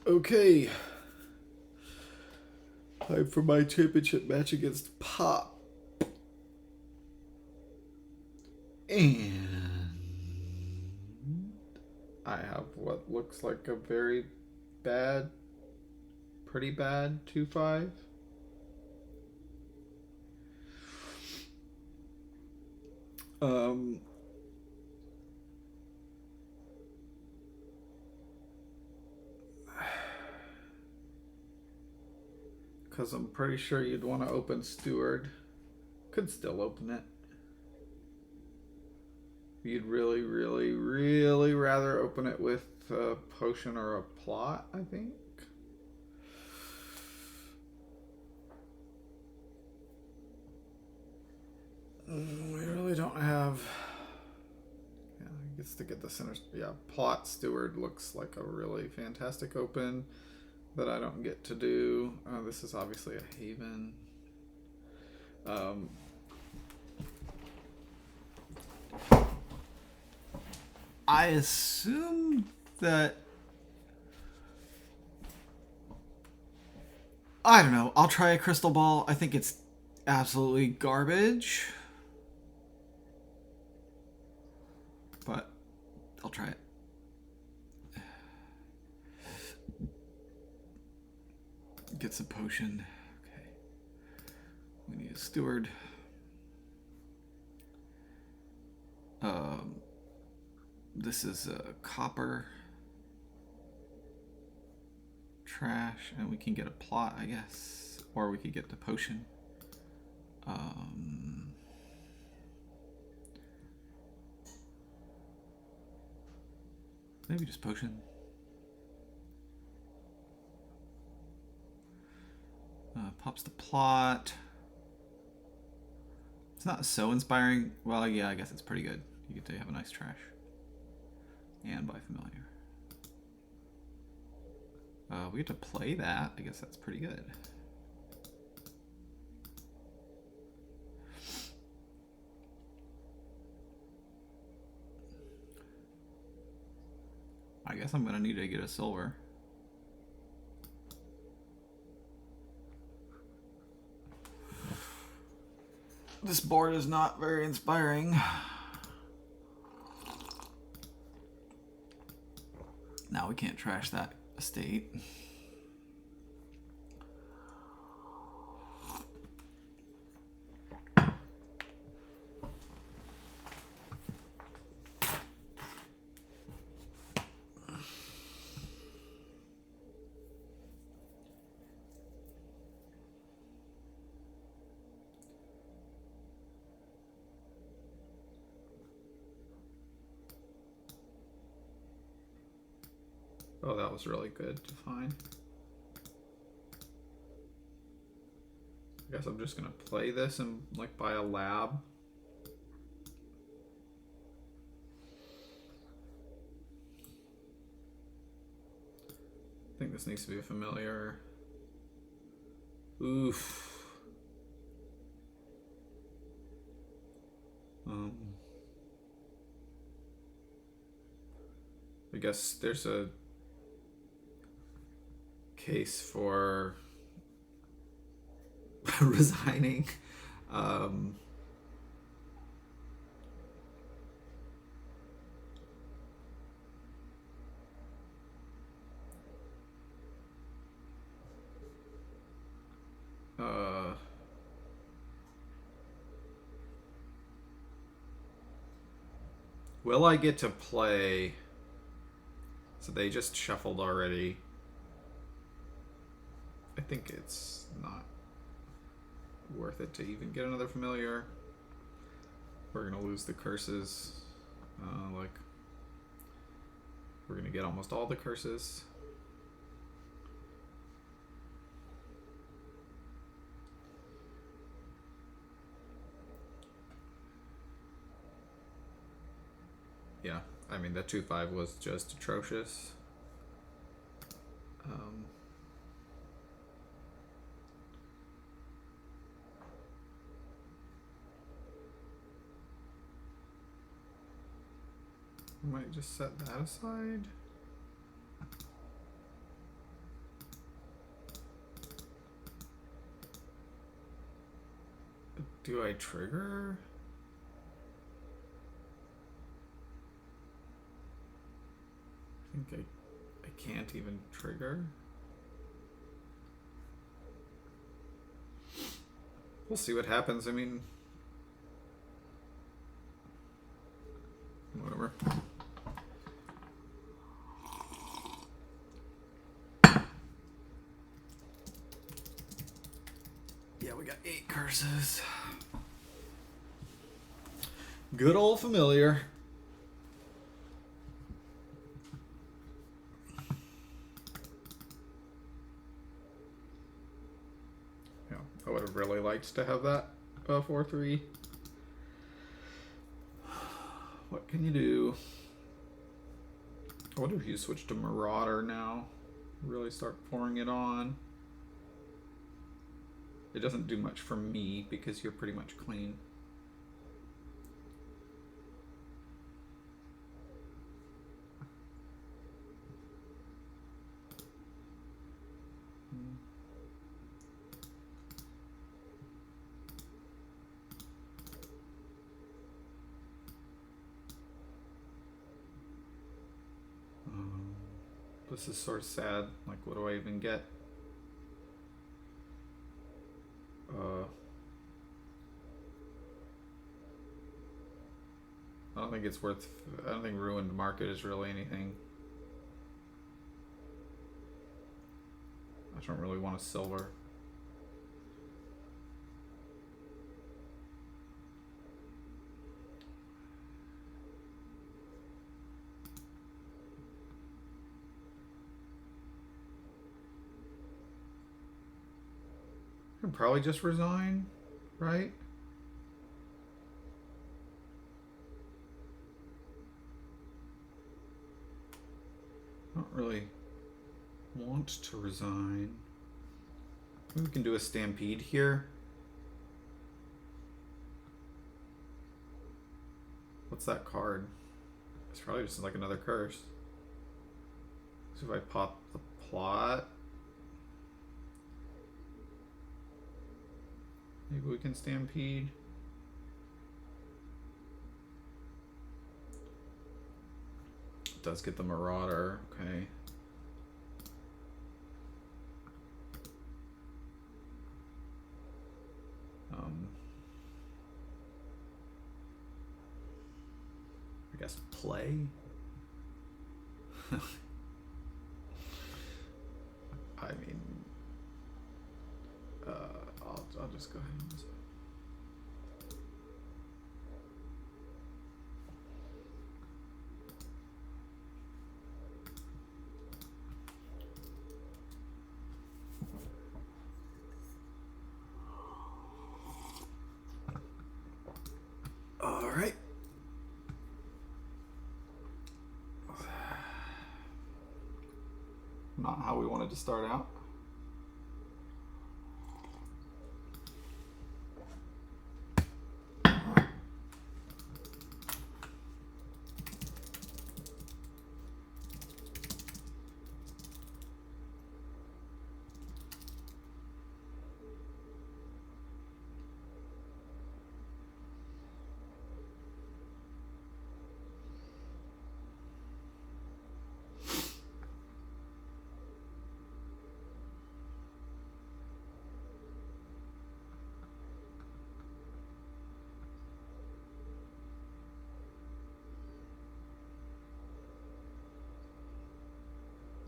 Okay. Time for my championship match against Pop. And I have what looks like a very bad, pretty bad 2-5. Because I'm pretty sure you'd want to open Steward. Could still open it. You'd really, really, really rather open it with a potion or a plot, I think. We really don't have... Yeah, I guess to get the center... Yeah, plot Steward looks like a really fantastic open that I don't get to do. This is obviously a Haven. I assume that... I don't know. I'll try a crystal ball. I think it's absolutely garbage. But I'll try it. Get some potion. Okay. We need a steward. This is a copper. Trash. And we can get a plot, I guess. Or we could get the potion. Maybe just potion. Pops the plot. It's not so inspiring. Well, yeah, I guess it's pretty good. You get to have a nice trash. And buy familiar. We get to play that. I guess that's pretty good. I guess I'm gonna need to get a silver. This board is not very inspiring. Now we can't trash that estate. Oh, that was really good to find. I guess I'm just gonna play this and like buy a lab. I think this needs to be a familiar. Oof. I guess there's a case for resigning. Will I get to play? So they just shuffled already. I think it's not worth it to even get another familiar. We're gonna lose the curses. Like we're gonna get almost all the curses. Yeah, I mean that 2-5 was just atrocious. I might just set that aside. Do I trigger? I think I can't even trigger. We'll see what happens. I mean, whatever. Yeah, we got 8 curses. Good old familiar. Yeah, I would have really liked to have that 4-3. What can you do? I wonder if you switch to Marauder now. Really start pouring it on. It doesn't do much for me because you're pretty much clean. This is sort of sad. Like, what do I even get? I don't think it's worth. I don't think Ruined Market is really anything. I don't really want a silver. I can probably just resign, right? I don't really want to resign. Maybe we can do a stampede here. What's that card? It's probably just like another curse. So if I pop the plot, maybe we can stampede. It does get the Marauder, okay. I guess play. I mean, I'll just go ahead and use it. All right. Not how we wanted to start out.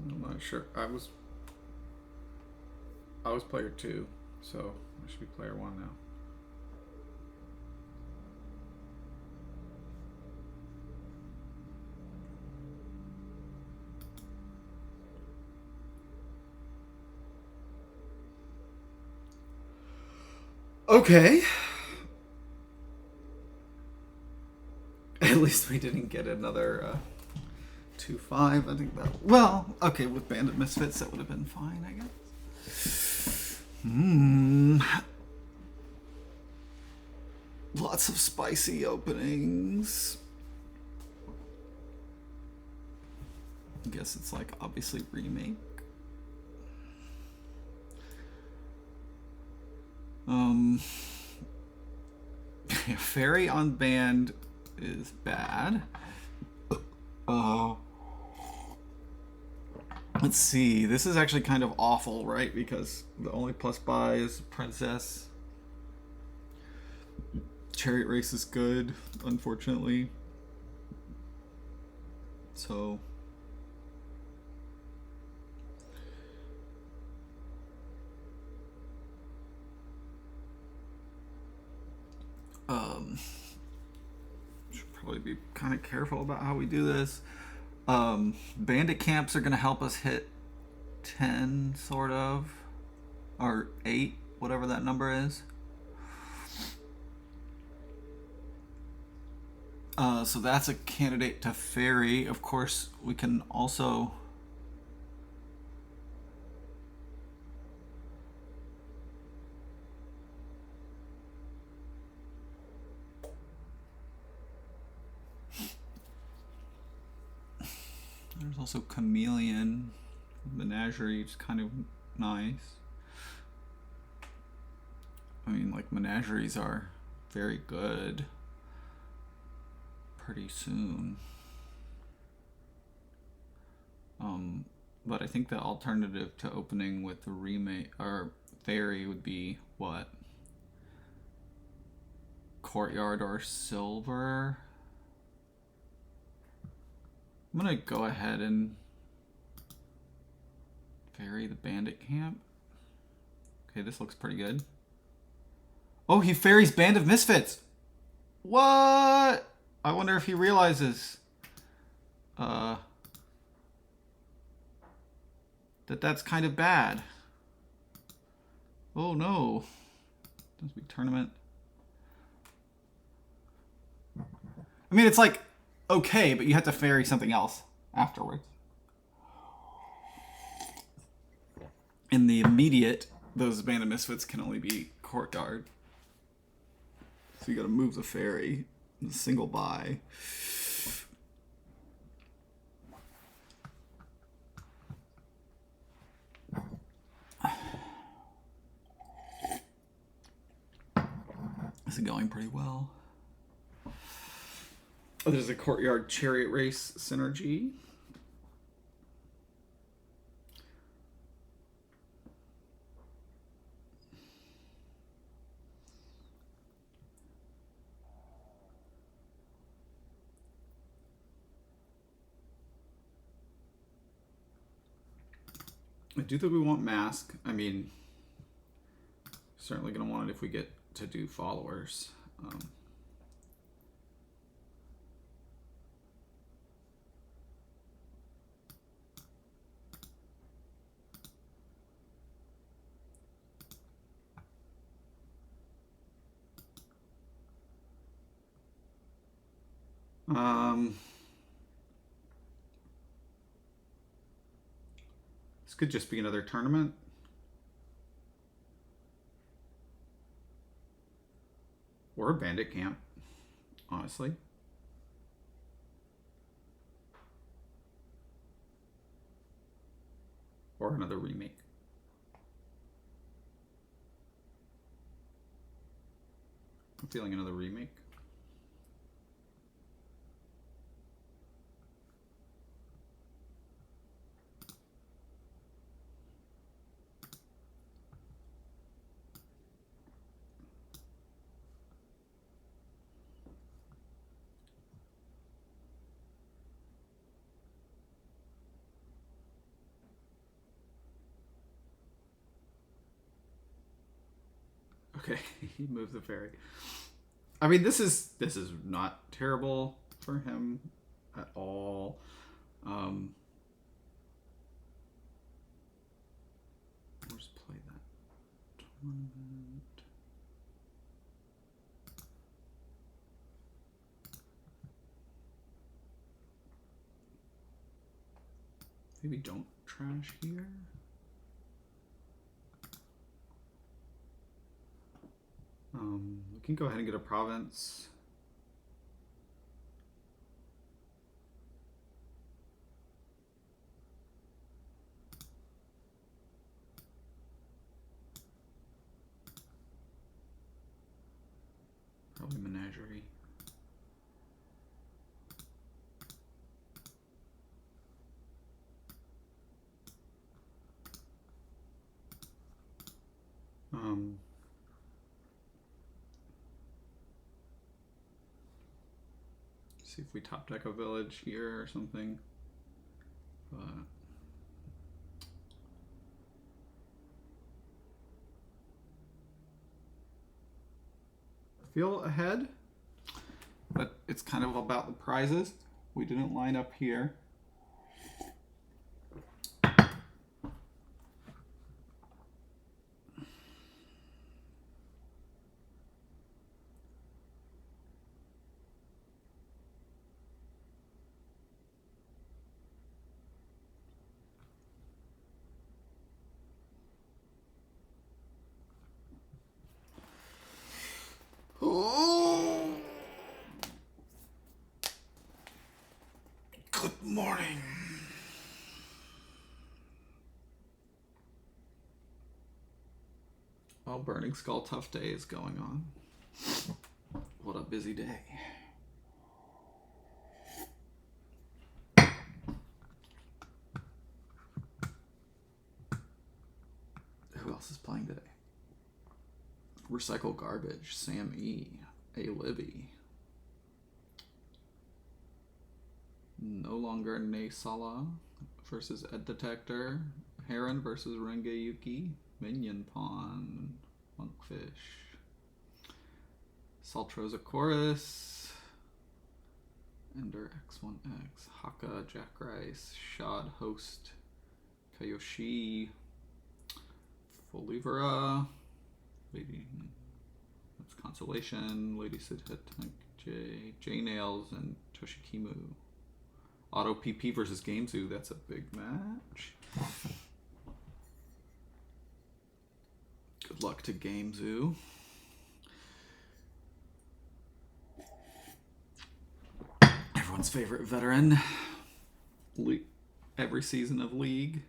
I'm not sure. I was player 2, so I should be player 1 now. Okay. At least we didn't get another 2-5. I think that. Well, okay, with Bandit Misfits, that would have been fine, I guess. Lots of spicy openings. I guess it's like obviously remake. Fairy on band is bad. Let's see. This is actually kind of awful, right? Because the only plus buy is Princess. Chariot Race is good, unfortunately. So... should probably be kind of careful about how we do this. Bandit camps are going to help us hit 10, sort of. Or 8, whatever that number is. So that's a candidate to Fairy. Of course, we can also... There's also Chameleon. Menagerie is kind of nice. I mean, like, menageries are very good pretty soon. But I think the alternative to opening with the remake or Fairy would be what? Courtyard or Silver? I'm gonna go ahead and Fairy the Bandit Camp. Okay, this looks pretty good. Oh, he Fairies Band of Misfits. What? I wonder if he realizes that's kind of bad. Oh no. This big tournament. I mean, it's like okay, but you have to Fairy something else afterwards. In the immediate, those Band of Misfits can only be Courtyard. So you gotta move the Fairy. The single buy. This is going pretty well. Oh, there's a Courtyard Chariot Race synergy. I do think we want Mask. I mean, certainly going to want it if we get to do followers. This could just be another tournament. Or a bandit camp, honestly. Or another remake. I'm feeling another remake. Okay, he moved the Fairy. I mean, this is not terrible for him at all. We'll just play that tournament. Maybe don't trash here. We can go ahead and get a province. Toy Menagerie. See if we top deck a village here or something. But feel ahead, but it's kind of about the prizes. We didn't line up here. Oh. Good morning. Oh, Burning Skull Tough Day is going on. What a busy day. Who else is playing today? Recycle Garbage, Sam E, A Libby. No Longer Naysala versus Ed Detector. Heron versus Rengeyuki. Minion Pawn. Monkfish. Saltrosa Chorus. Ender X1X. Haka Jack Rice. Shad Host. Kayoshi. Folivera. Lady, that's Consolation, Lady Sidhet, J Nails, and Toshikimu. Auto PP versus Game Zoo, that's a big match. Good luck to Game Zoo. Everyone's favorite veteran. Every season of League.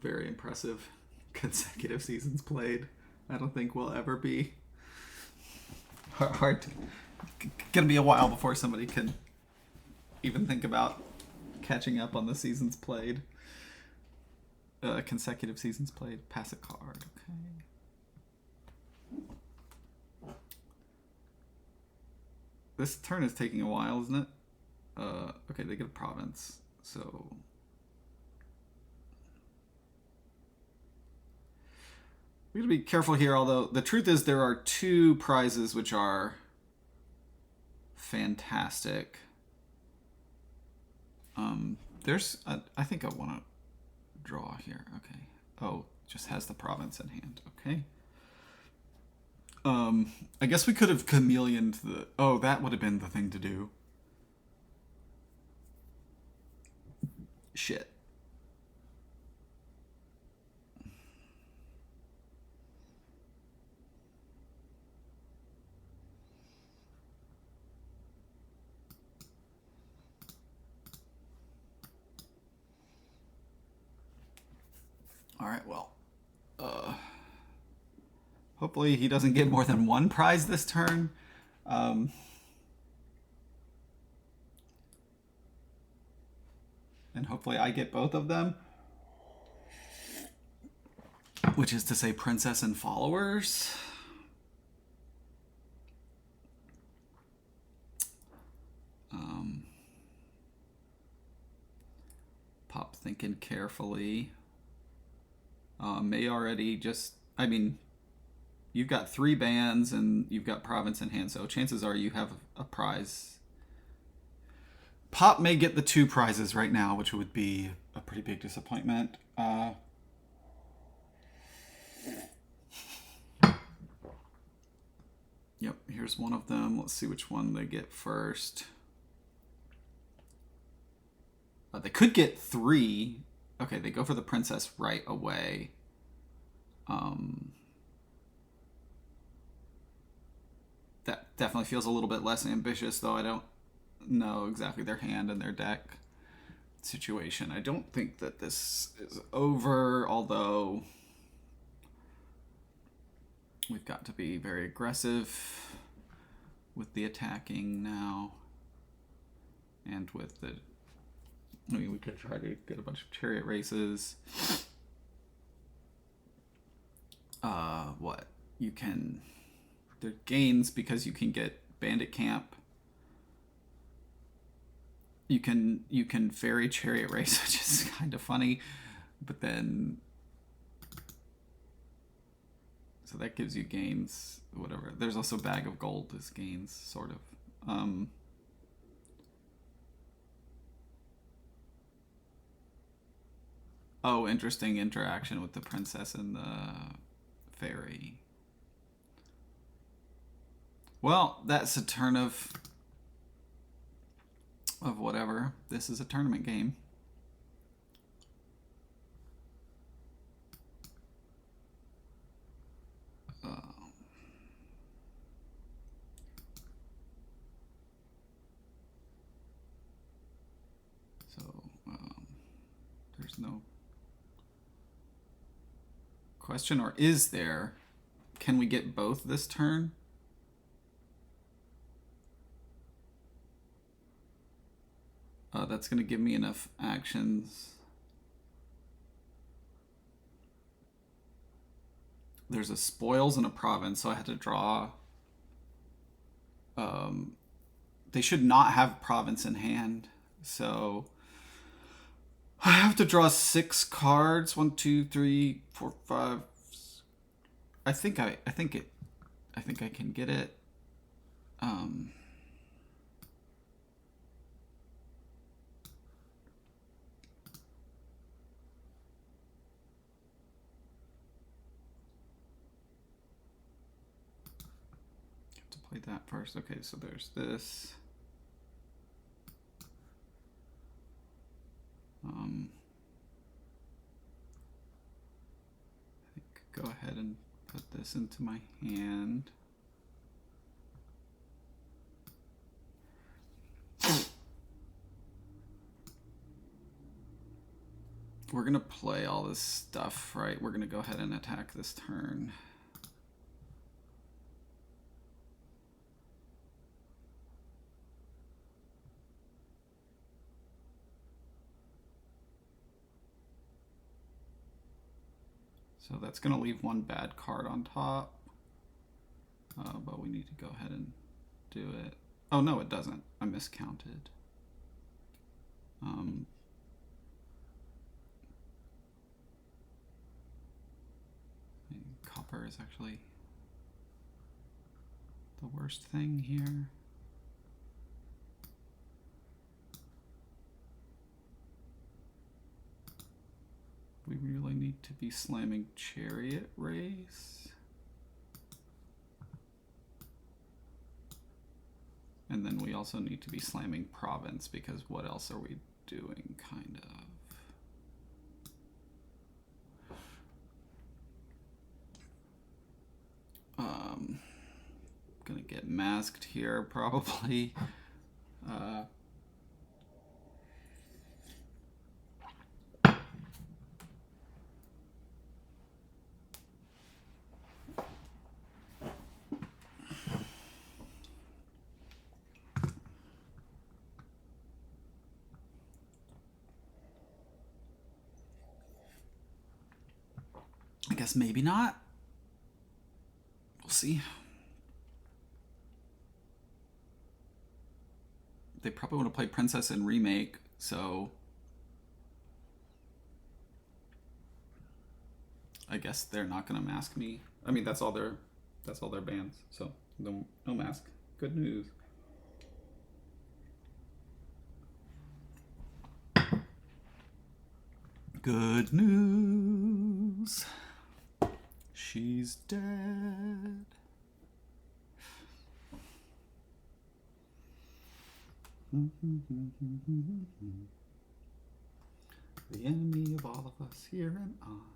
Very impressive. Consecutive seasons played. I don't think we'll ever be hard to, gonna be a while before somebody can even think about catching up on the seasons played. Consecutive seasons played. Pass a card. Okay. This turn is taking a while, isn't it? Okay, they get a province, so we gotta be careful here, although the truth is there are two prizes which are fantastic. I think I want to draw here. Okay. Oh, just has the province in hand. Okay. I guess we could have chameleoned the... Oh, that would have been the thing to do. Shit. All right, well, hopefully he doesn't get more than one prize this turn. And hopefully I get both of them, which is to say Princess and Followers. Pop Thinking Carefully. May already just, I mean, you've got 3 bands and you've got province in hand, so chances are you have a prize. Pop may get the 2 prizes right now, which would be a pretty big disappointment. Yep, here's one of them. Let's see which one they get first. They could get 3. Okay, they go for the princess right away. That definitely feels a little bit less ambitious, though I don't know exactly their hand and their deck situation. I don't think that this is over, although We've got to be very aggressive with the attacking now. And with the... I mean, we could try to get a bunch of chariot races. What? You can... There are gains because you can get bandit camp. You can ferry chariot race, which is kind of funny. But then... So that gives you gains, whatever. There's also bag of gold as gains, sort of. Oh, interesting interaction with the princess and the fairy. Well, that's a turn of whatever. This is a tournament game. There's no question, or is there? Can we get both this turn? That's going to give me enough actions. There's a spoils and a province, so I had to draw. They should not have province in hand, so I have to draw 6 cards. 1, 2, 3, 4, 5. I think I can get it. Play that first. Okay, so there's this. I think go ahead and put this into my hand. We're gonna play all this stuff, right? We're gonna go ahead and attack this turn. So that's going to leave 1 bad card on top. But we need to go ahead and do it. Oh, no, it doesn't. I miscounted. Copper is actually the worst thing here. We really need to be slamming chariot race. And then we also need to be slamming province, because what else are we doing, kind of? Gonna get masked here, probably. I guess maybe not. We'll see. They probably want to play Princess and Remake, so I guess they're not going to mask me. I mean, that's all their bans, so no mask. Good news. Good news. She's dead. The enemy of all of us here in Oz.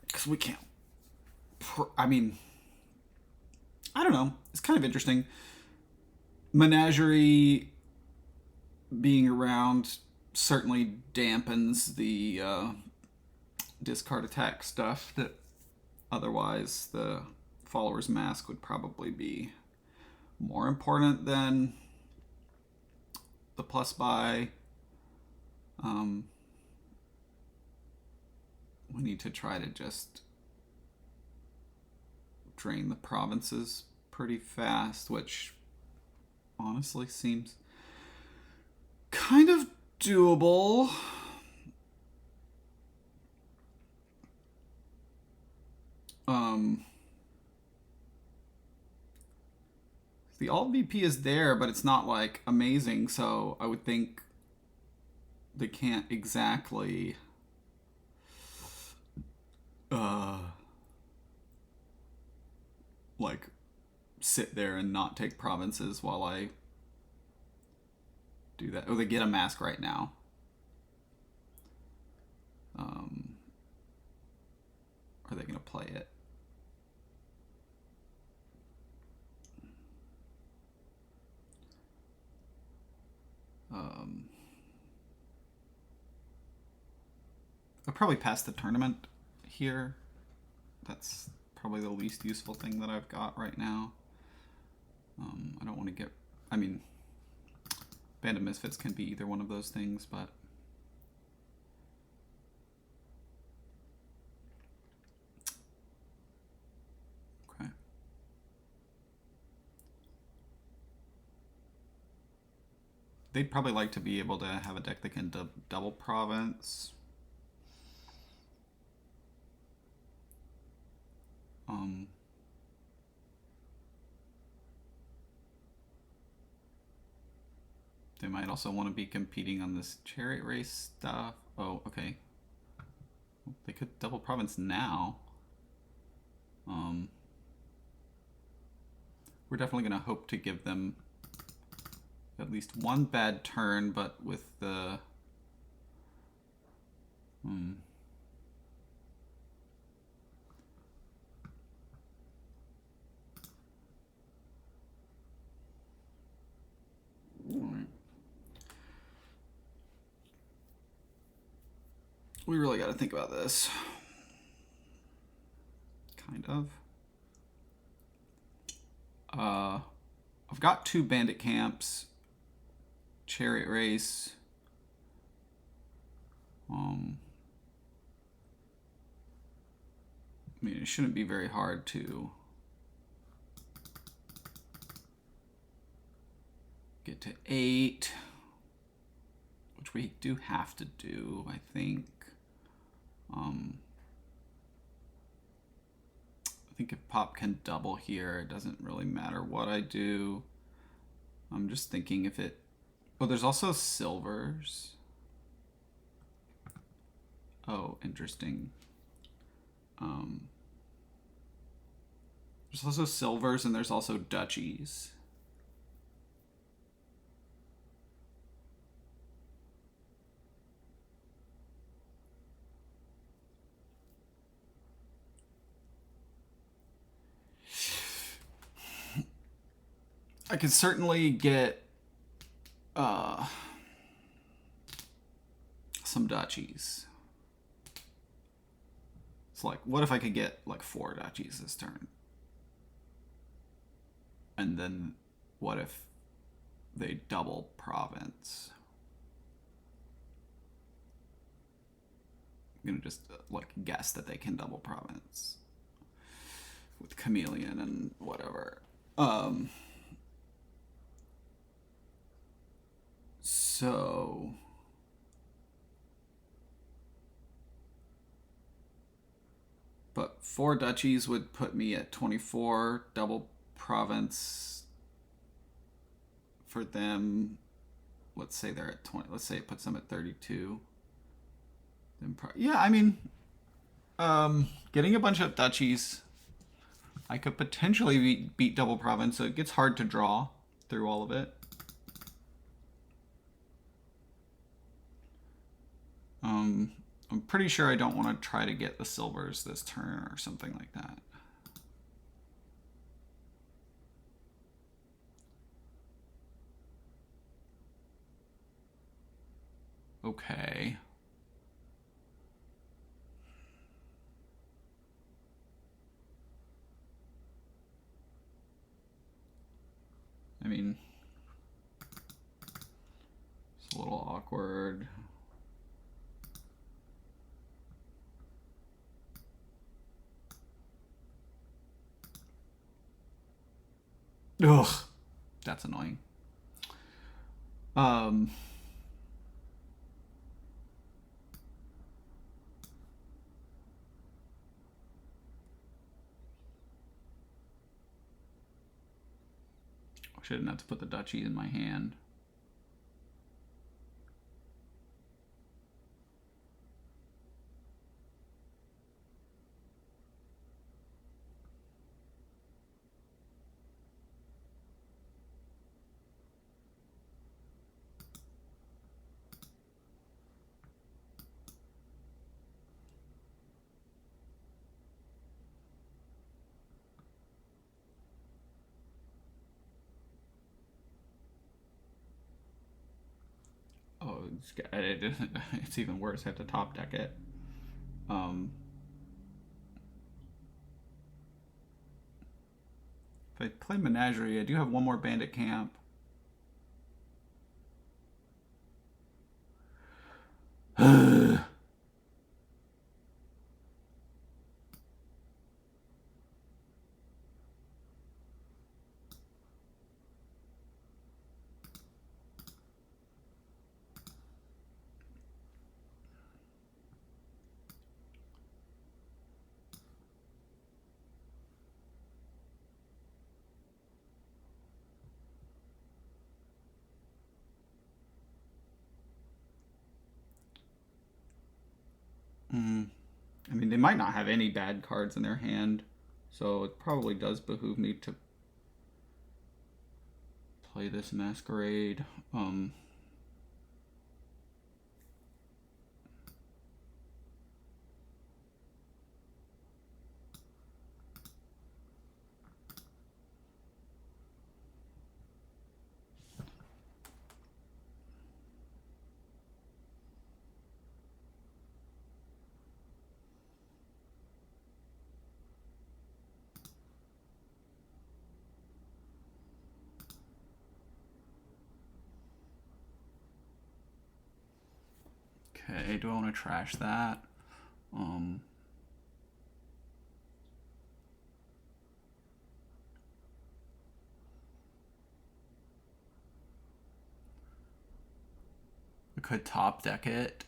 Because we can't. I mean, I don't know. It's kind of interesting. Menagerie being around certainly dampens the discard attack stuff that otherwise the follower's mask would probably be more important than the plus buy. We need to try to just drain the provinces pretty fast, which honestly seems kind of doable. The alt VP is there, but it's not like amazing, so I would think they can't exactly like sit there and not take provinces while I do that. Oh, they get a mask right now. Are they going to play it? I'll probably pass the tournament here. That's probably the least useful thing that I've got right now. I don't want to get... I mean, Band of Misfits can be either one of those things, but... Okay. They'd probably like to be able to have a deck that can double province. They might also want to be competing on this chariot race stuff. Oh, okay. They could double province now. We're definitely going to hope to give them at least one bad turn, but with the... We really got to think about this. Kind of. I've got 2 bandit camps. Chariot race. I mean, it shouldn't be very hard to get to 8, which we do have to do, I think. I think if Pop can double here, it doesn't really matter what I do. I'm just thinking if it... Oh, there's also silvers. Oh, interesting. There's also silvers and there's also duchies. I could certainly get some duchies. It's like, what if I could get like 4 duchies this turn? And then what if they double province? I'm gonna just like guess that they can double province with Chameleon and whatever. So but 4 duchies would put me at 24 double province for them. Let's say they're at 20. Let's say it puts them at 32. Then yeah, I mean, getting a bunch of duchies, I could potentially beat double province, so it gets hard to draw through all of it. I'm pretty sure I don't want to try to get the silvers this turn or something like that. okay. I mean, it's a little awkward. Ugh, that's annoying. I shouldn't have to put the duchy in my hand. Oh, it's even worse. I have to top deck it. If I play Menagerie, I do have one more Bandit Camp. I mean, they might not have any bad cards in their hand, so it probably does behoove me to play this Masquerade. Okay, do I want to trash that? I could top deck it.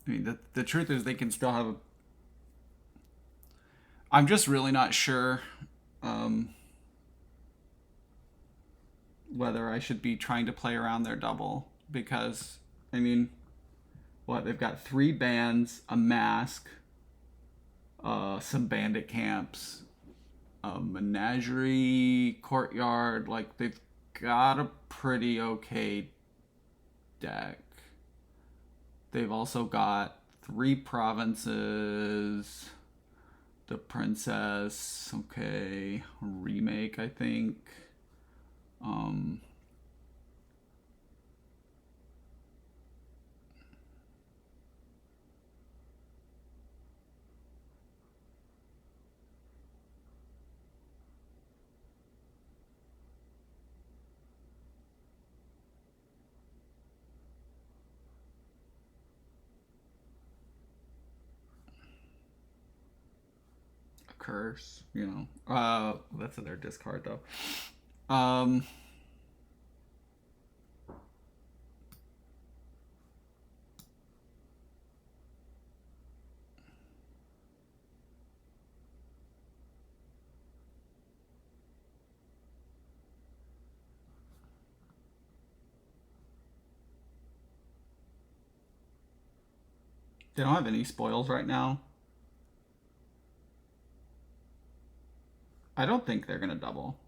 I mean, the truth is they can still have a... I'm just really not sure whether I should be trying to play around their double. Because, I mean, what? They've got 3 bands, a mask, some bandit camps, a menagerie, courtyard. Like, they've got a pretty okay deck. They've also got 3 provinces, the princess, okay, remake, I think. Curse, you know. That's in their discard though. They don't have any spoils right now. I don't think they're gonna double.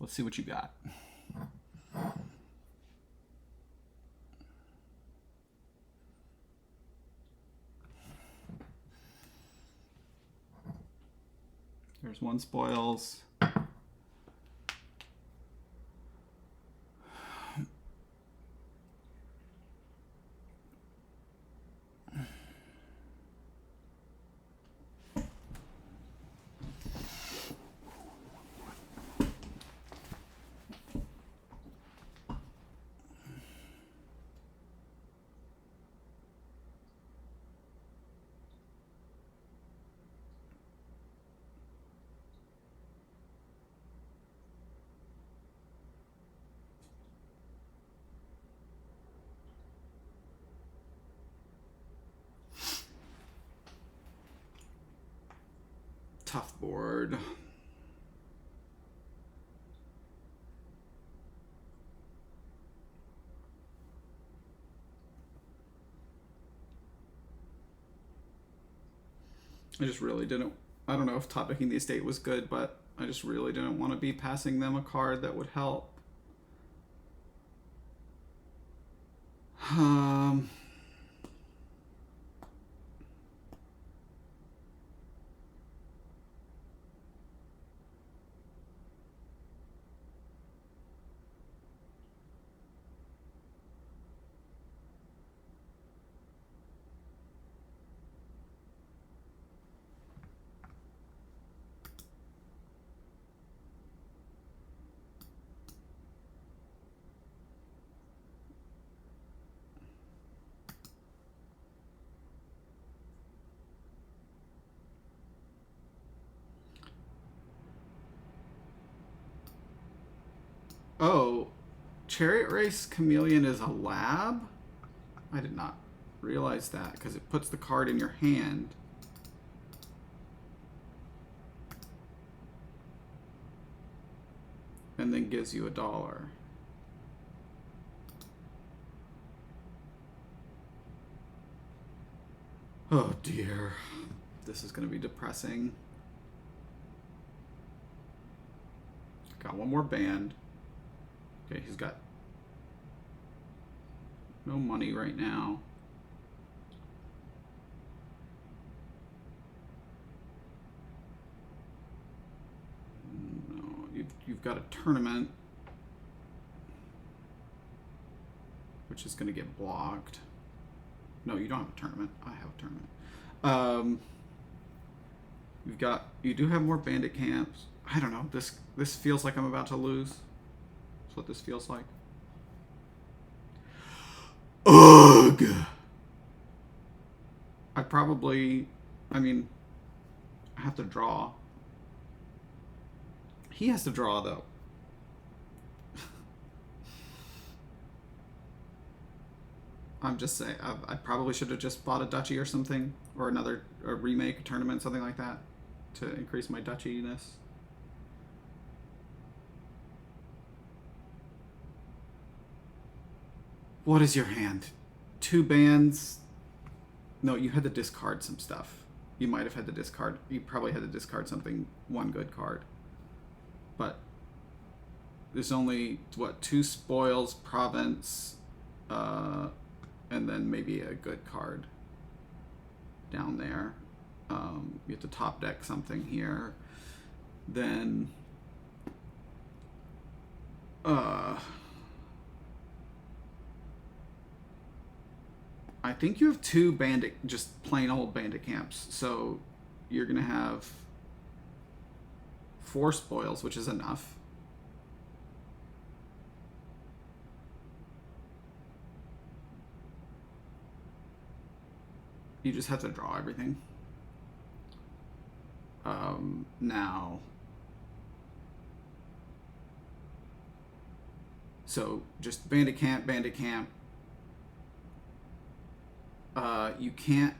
Let's see what you got. There's one spoils. Tough board. I just really didn't, I don't know if top decking the estate was good, but I just really didn't want to be passing them a card that would help. Oh, Chariot Race Chameleon is a lab? I did not realize that because it puts the card in your hand. And then gives you $1. Oh dear. This is going to be depressing. Got one more band. Okay, he's got no money right now. No, you've got a tournament, which is going to get blocked. No, you don't have a tournament. I have a tournament. You do have more bandit camps. I don't know. This feels like I'm about to lose. That's what this feels like. Ugh. I have to draw. He has to draw though. I'm just saying, I probably should have just bought a duchy or something, or a remake, a tournament, something like that, to increase my duchy-ness. What is your hand? 2 bands? No, you had to discard some stuff. You might have had to discard, you probably had to discard something, 1 good card. But there's only, what, 2 spoils, province, and then maybe a good card down there. You have to top deck something here. Then I think you have 2 bandit, just plain old bandit camps. So you're gonna have 4 spoils, which is enough. You just have to draw everything. Now, so just bandit camp. You can't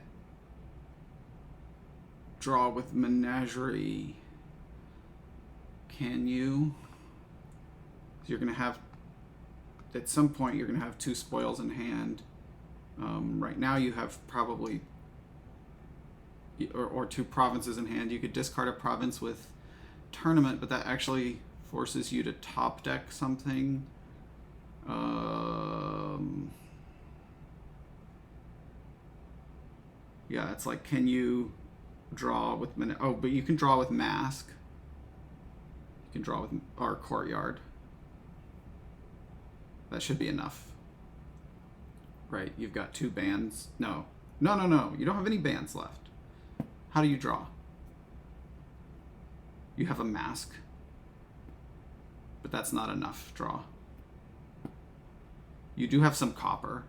draw with menagerie, can you? You're gonna have, at some point you're gonna have 2 spoils in hand. Right now you have probably or 2 provinces in hand. You could discard a province with tournament, but that actually forces you to top deck something. Yeah, it's like, can you draw with oh, but you can draw with mask. You can draw with our courtyard. That should be enough. Right, you've got 2 bands. No. No, no, no. You don't have any bands left. How do you draw? You have a mask. But that's not enough draw. You do have some copper.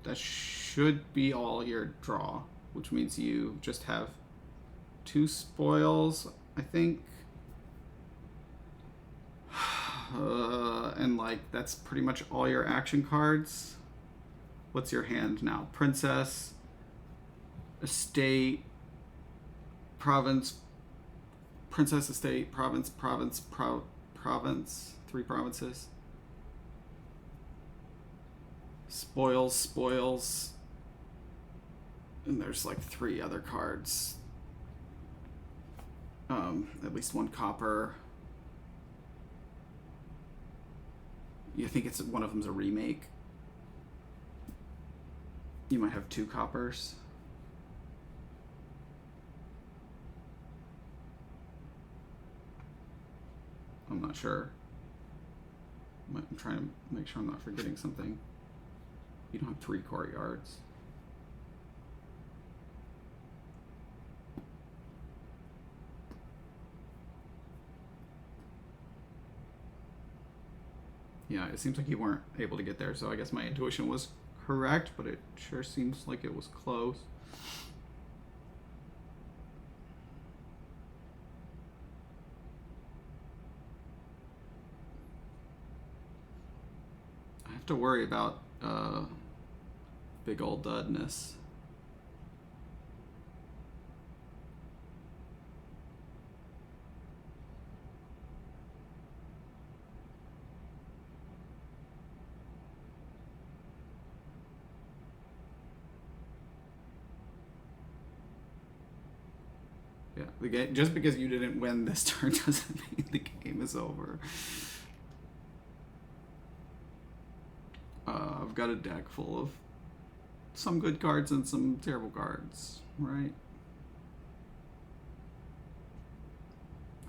That should be all your draw, which means you just have 2 spoils, I think. And like, that's pretty much all your action cards. What's your hand now? Princess, estate, province, princess, estate, province, province, province, 3 provinces. Spoils, spoils. And there's like 3 other cards. At least 1 copper. You think it's one of them's a remake? You might have 2 coppers. I'm not sure. I'm trying to make sure I'm not forgetting something. You don't have 3 courtyards. Yeah, it seems like you weren't able to get there, so I guess my intuition was correct, but it sure seems like it was close. I have to worry about big old dudness. Yeah, the game, just because you didn't win this turn doesn't mean the game is over. I've got a deck full of some good cards and some terrible cards, right?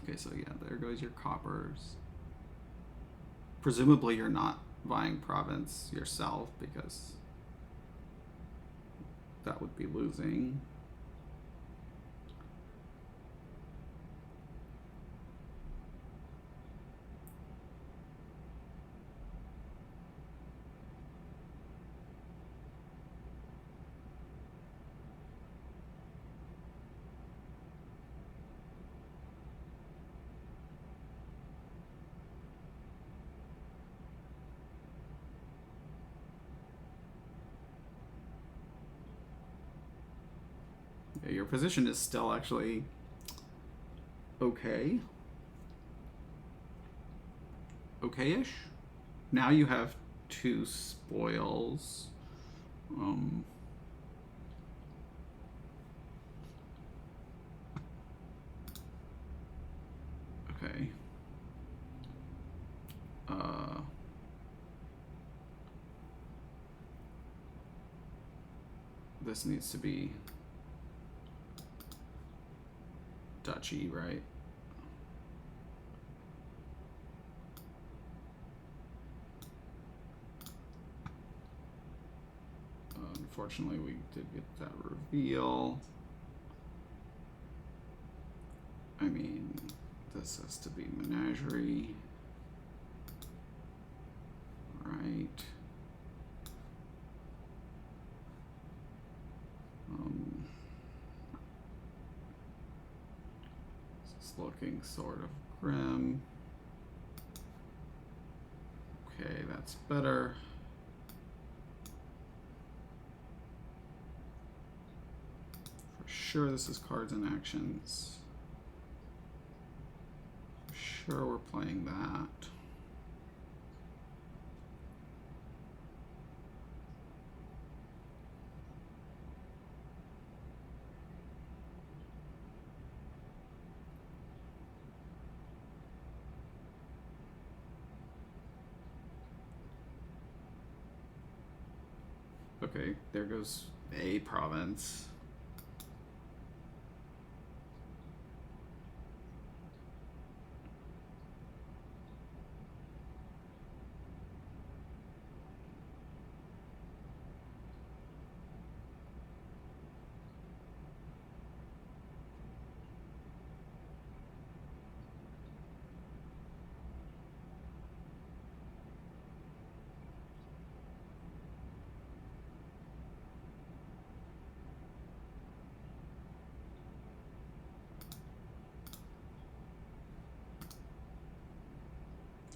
Okay, so yeah, there goes your coppers. Presumably you're not buying province yourself because that would be losing. Yeah, your position is still actually okay. Okay-ish. Now you have 2 spoils. Okay. This needs to be duchy, right? Unfortunately, we did get that reveal. I mean, this has to be menagerie. Right. This is looking sort of grim. Okay, that's better. For sure, this is cards and actions. For sure we're playing that. Okay, there goes a province.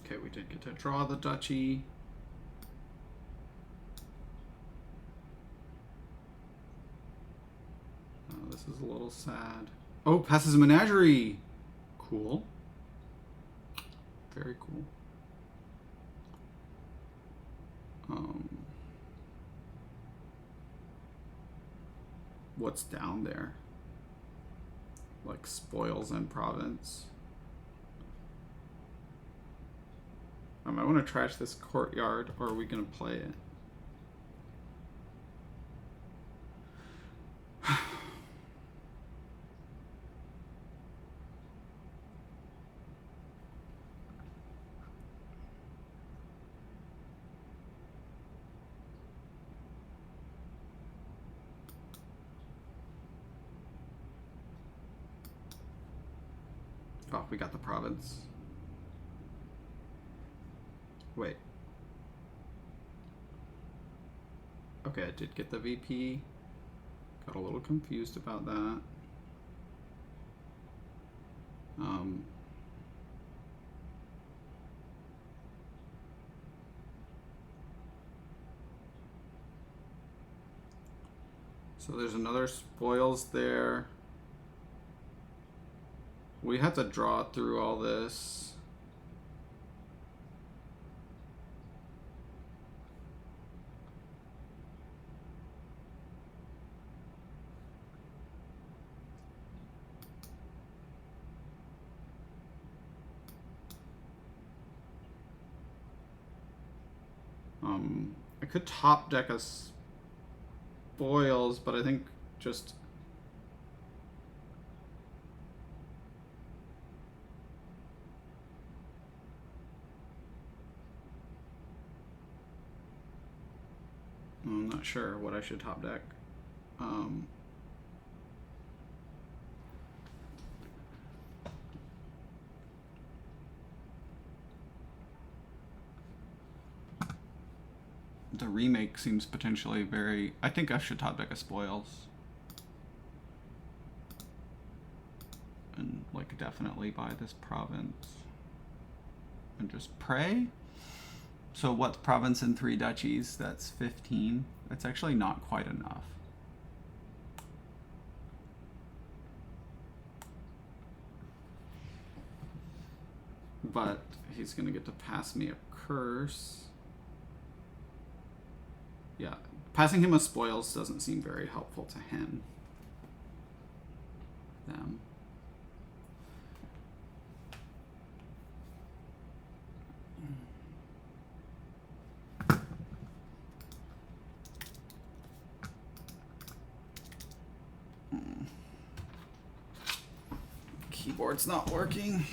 Okay, we did get to draw the duchy. Oh, this is a little sad. Oh, passes a menagerie. Cool. Very cool. What's down there? Like spoils and province. I want to trash this courtyard, or are we going to play it? Oh, we got the province. Wait. Okay, I did get the VP. Got a little confused about that. So there's another spoils there. We have to draw through all this. I could top deck a spoils, but I think just I'm not sure what I should top deck. The remake seems potentially very... I think I should top deck a spoils. And, like, definitely buy this province. And just pray? So what's province and 3 duchies? That's 15. That's actually not quite enough. But he's going to get to pass me a curse. Yeah, passing him a spoils doesn't seem very helpful to him. Them. Keyboard's not working.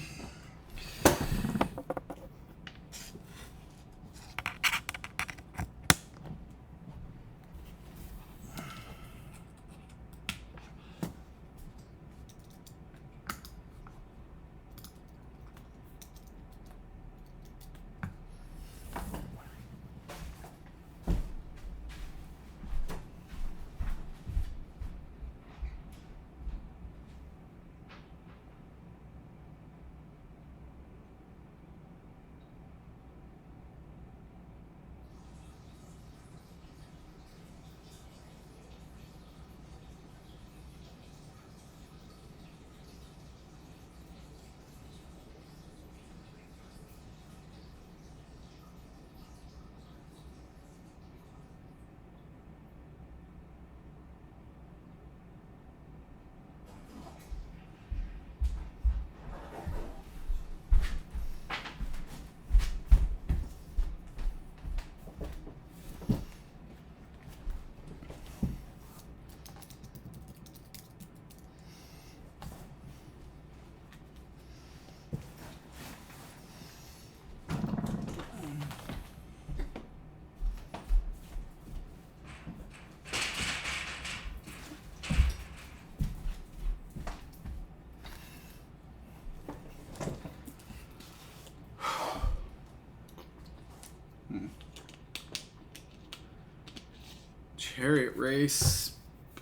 Chariot race.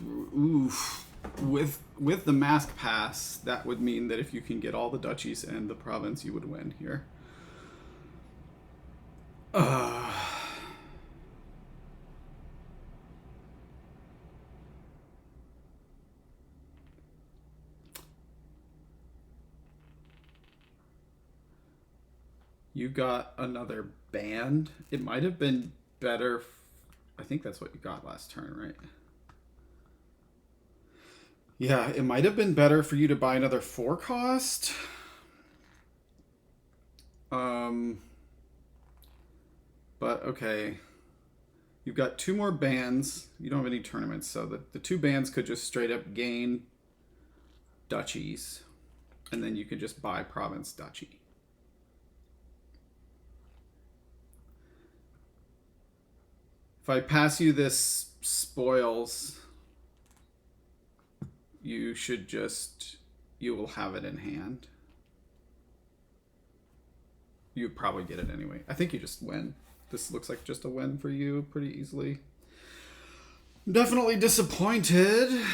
Oof. With the mask pass, that would mean that if you can get all the duchies and the province, you would win here. You got another band. It might have been better. I think that's what you got last turn, right? Yeah, it might have been better for you to buy another 4 cost. But okay. You've got 2 more bands. You don't have any tournaments, so the 2 bands could just straight up gain duchies. And then you could just buy province duchy. If I pass you this spoils, you will have it in hand. You probably get it anyway. I think you just win. This looks like just a win for you pretty easily. I'm definitely disappointed.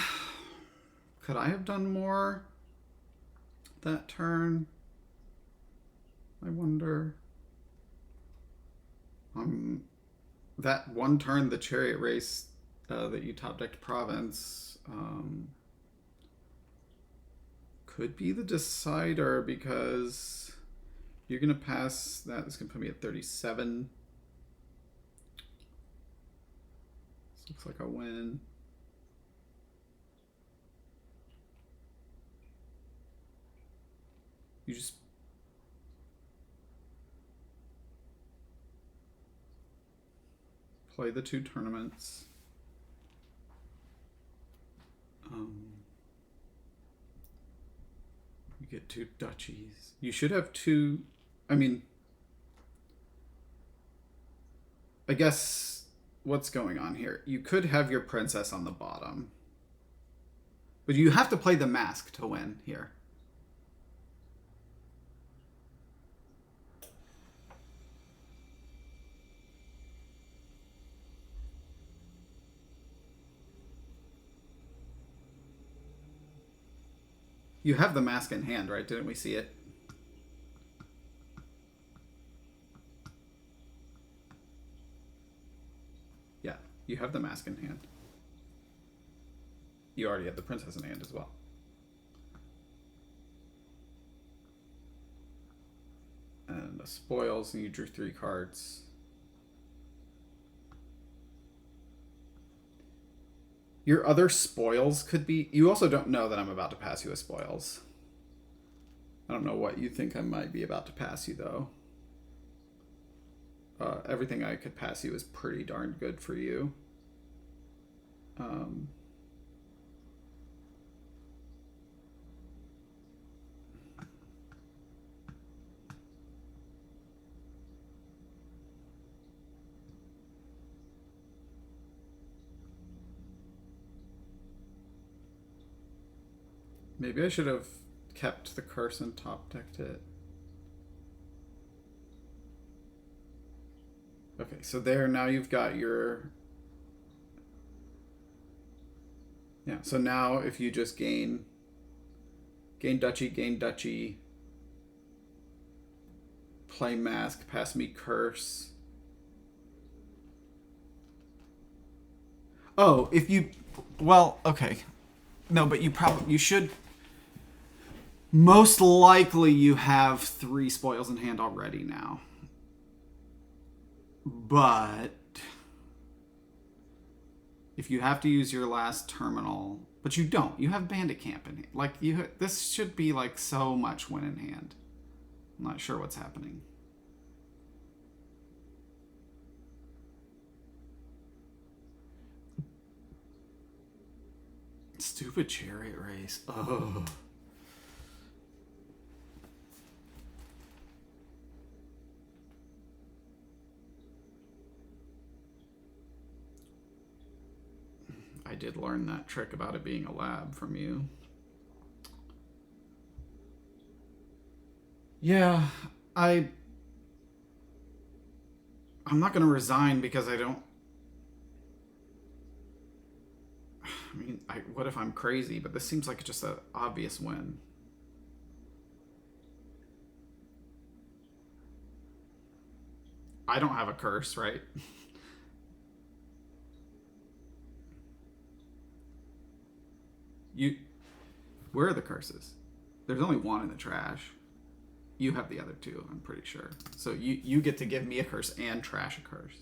Could I have done more that turn? I wonder. That one turn, the chariot race that you top decked province, could be the decider because you're going to pass that. It's going to put me at 37. This looks like a win. You just play the 2 tournaments. You get 2 duchies. You should have 2. I mean, I guess what's going on here? You could have your princess on the bottom, but you have to play the mask to win here. You have the mask in hand, right? Didn't we see it? Yeah, you have the mask in hand. You already have the princess in hand as well. And the spoils, and you drew 3 cards. Your other spoils could be... You also don't know that I'm about to pass you a spoils. I don't know what you think I might be about to pass you, though. Everything I could pass you is pretty darn good for you. Maybe I should have kept the curse and top decked it. Okay, so there, now you've got your... Yeah, so now if you just gain duchy, play mask, pass me curse. Oh, if you... Well, okay. No, but you should... Most likely you have 3 spoils in hand already now. But if you have to use your last terminal, but you don't, you have Bandit Camp in hand. Like this should be like so much win in hand. I'm not sure what's happening. Stupid chariot race. Oh. I did learn that trick about it being a lab from you. Yeah, I'm not going to resign because I don't... I mean, what if I'm crazy? But this seems like just an obvious win. I don't have a curse, right? Where are the curses? There's only one in the trash. You have the other two, I'm pretty sure. So you get to give me a curse and trash a curse.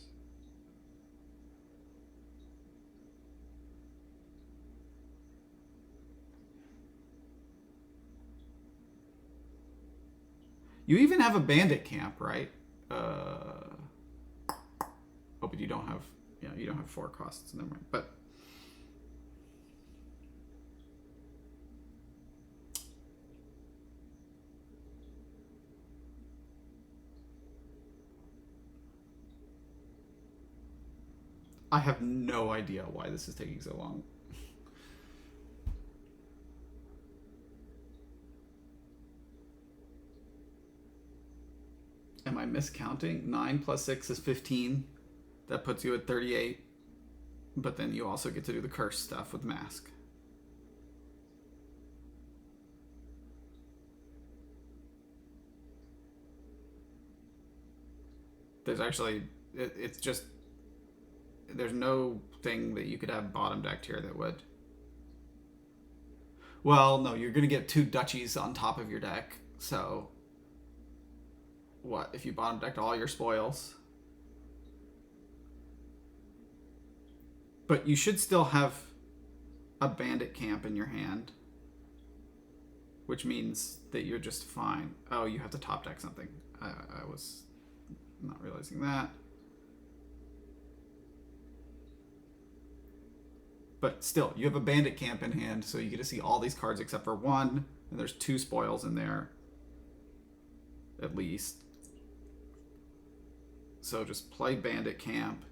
You even have a bandit camp, right? Oh, but you don't have, you don't have 4 costs. Never mind. But I have no idea why this is taking so long. Am I miscounting? 9 plus 6 is 15. That puts you at 38. But then you also get to do the curse stuff with mask. There's actually, it's just, there's no thing that you could have bottom decked here that would. Well, no, you're going to get 2 duchies on top of your deck. So, what, if you bottom decked all your spoils? But you should still have a bandit camp in your hand. Which means that you're just fine. Oh, you have to top deck something. I was not realizing that. But still, you have a bandit camp in hand, so you get to see all these cards except for 1, and there's 2 spoils in there. At least. So just play bandit camp,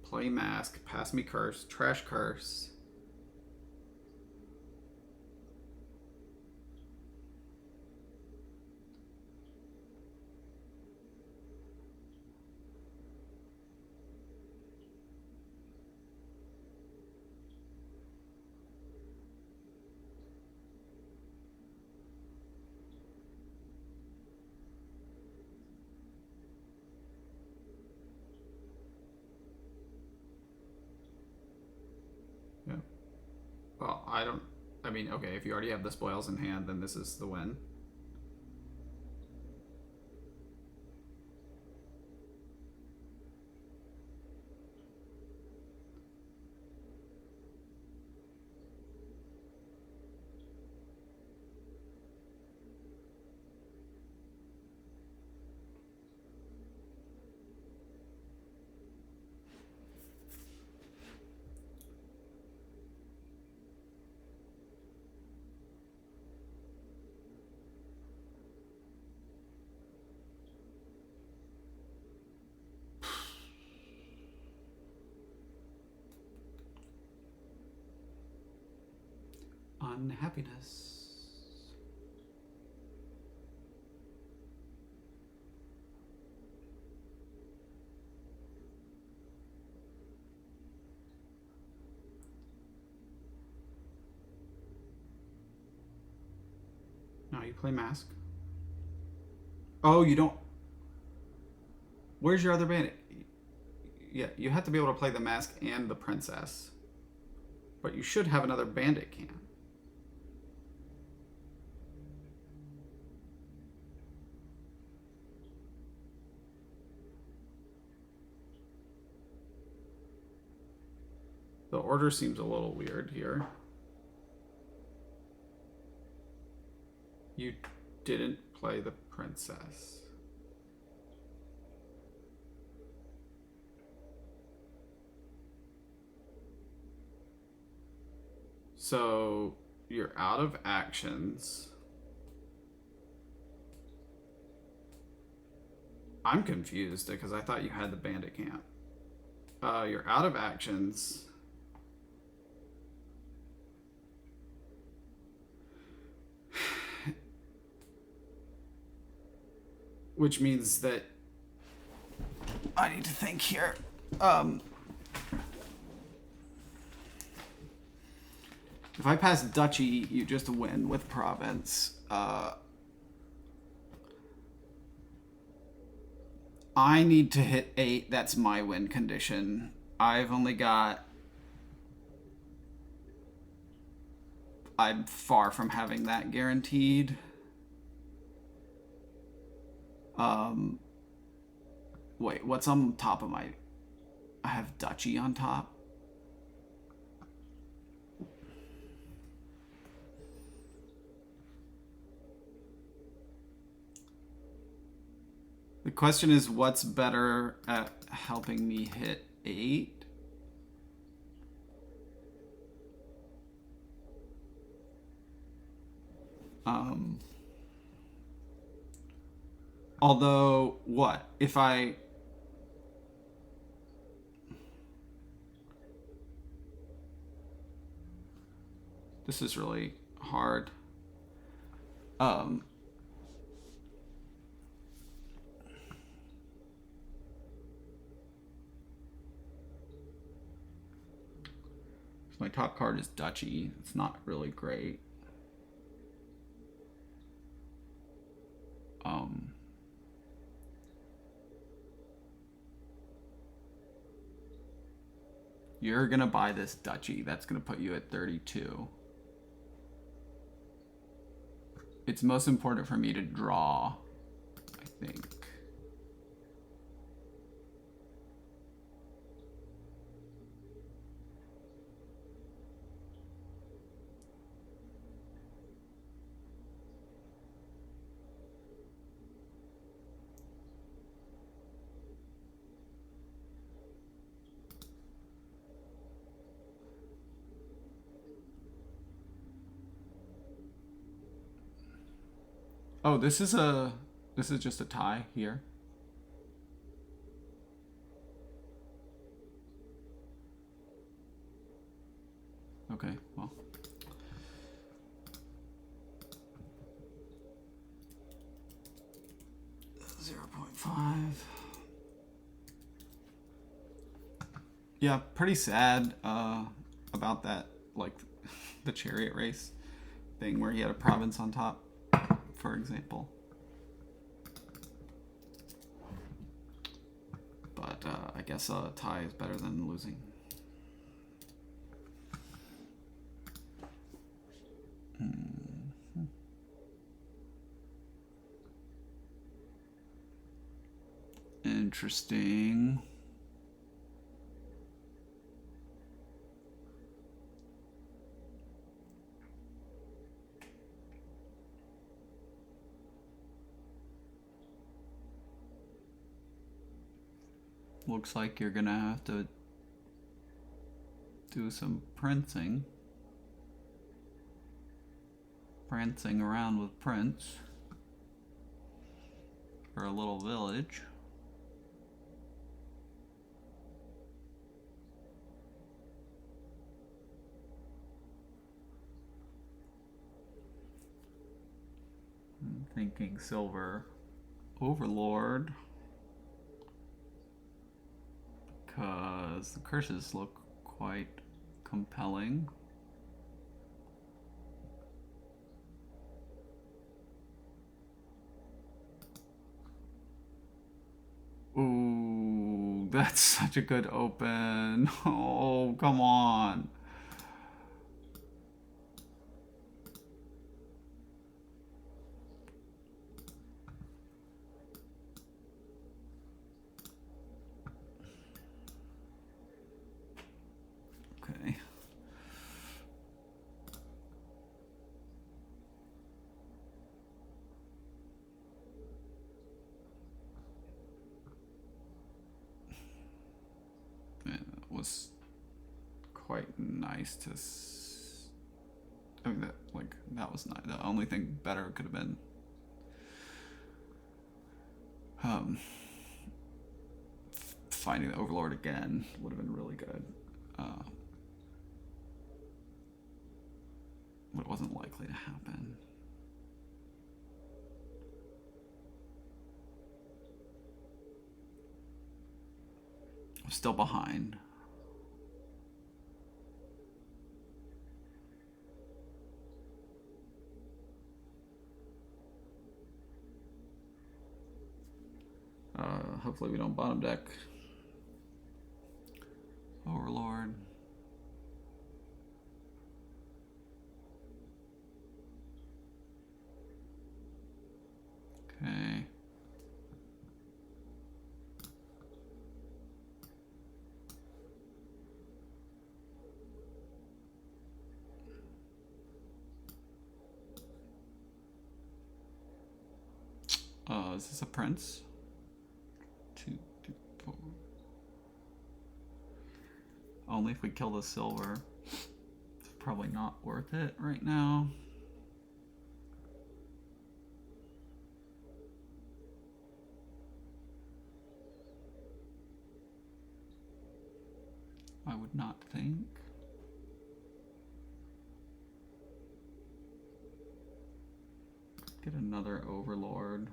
play mask, pass me curse, trash curse. Yeah. Well, I mean, okay, if you already have the spoils in hand, then this is the win. Unhappiness. Now you play mask. Oh, you don't. Where's your other bandit? Yeah, you have to be able to play the mask and the princess. But you should have another bandit camp. The order seems a little weird here. You didn't play the princess. So you're out of actions. I'm confused because I thought you had the bandit camp. You're out of actions. Which means that I need to think here. If I pass duchy, you just win with province. I need to hit 8. That's my win condition. I've only got... I'm far from having that guaranteed. Wait, what's on top of my... I have duchy on top. The question is, what's better at helping me hit 8? Although, what? If I... This is really hard. My top card is duchy. It's not really great. You're gonna buy this duchy. That's gonna put you at 32. It's most important for me to draw, I think. Oh, this is just a tie here. Okay, well. .5. Yeah, pretty sad about that, like the chariot race thing where he had a province on top, for example. But I guess a tie is better than losing. Interesting. Looks like you're gonna have to do some prancing around with Prince for a little village. I'm thinking silver overlord, because the curses look quite compelling. Ooh, that's such a good open. Oh, come on. Okay. Was quite nice to I mean, that was not the only thing better could have been finding the overlord again would have been really good, but it wasn't likely to happen. I'm still behind. Hopefully we don't bottom deck Overlord. Okay. Is this a prince? 2, 2, 4. Only if we kill the silver. It's probably not worth it right now. I would not think. Get another Overlord.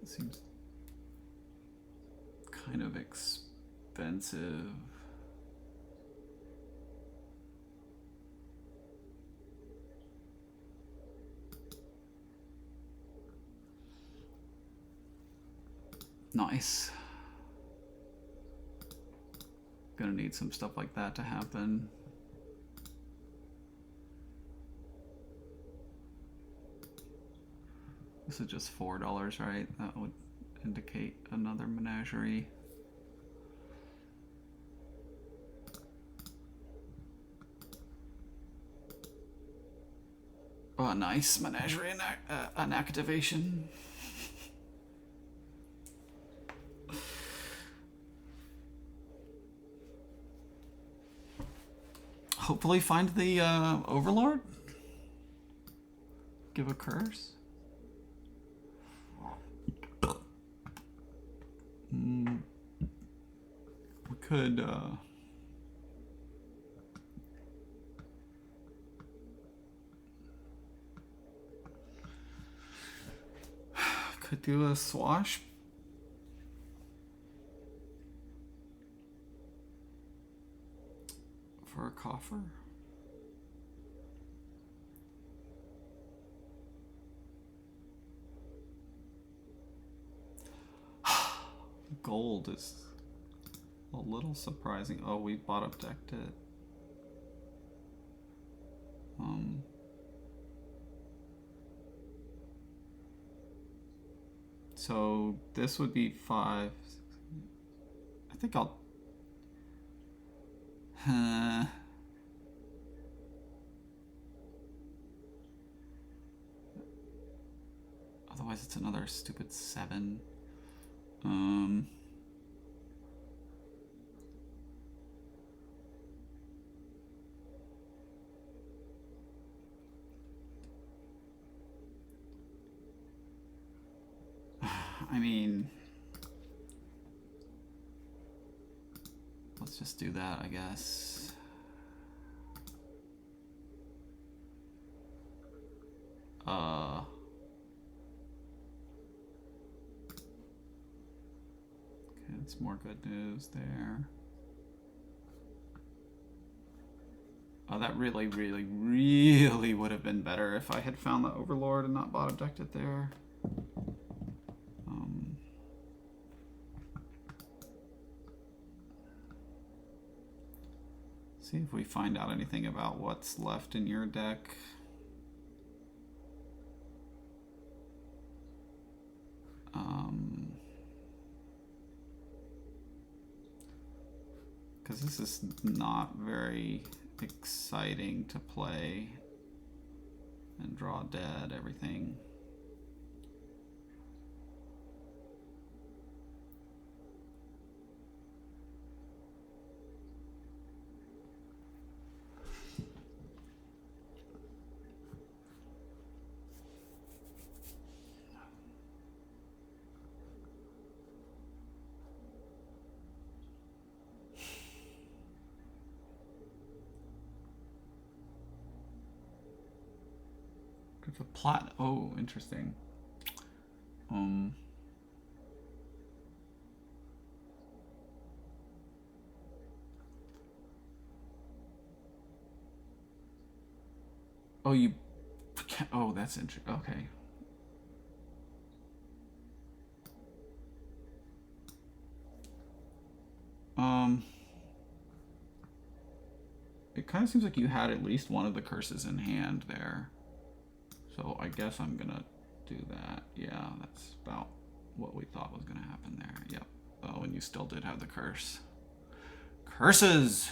It seems kind of expensive. Nice. Gonna need some stuff like that to happen. This is just $4, right? That would indicate another menagerie. Oh, nice menagerie an activation. Hopefully find the Overlord. Give a curse. We could do a swash. For a coffer. Gold is a little surprising. Oh, we bottom decked it. So this would be 5. I think I'll. Otherwise, it's another stupid 7. I mean, let's just do that, I guess. Okay, it's more good news there. Oh, that really would have been better if I had found the Overlord and not bottom decked it there. See if we find out anything about what's left in your deck. Because this is not very exciting to play and draw dead everything. The plot. Oh, interesting. Oh, you. Oh, that's interesting. Okay. It kind of seems like you had at least one of the curses in hand there. So I guess I'm gonna do that. Yeah, that's about what we thought was gonna happen there. Yep. Oh, and you still did have the curse. Curses!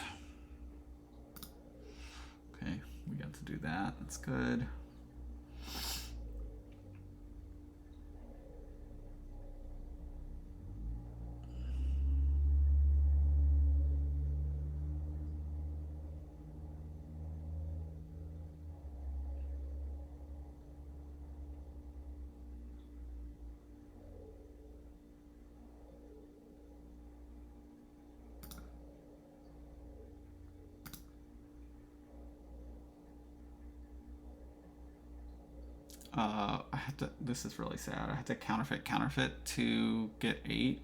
Okay, we got to do that. That's good. I had to. This is really sad. I had to counterfeit to get 8.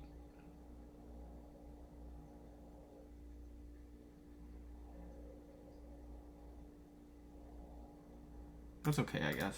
That's okay, I guess.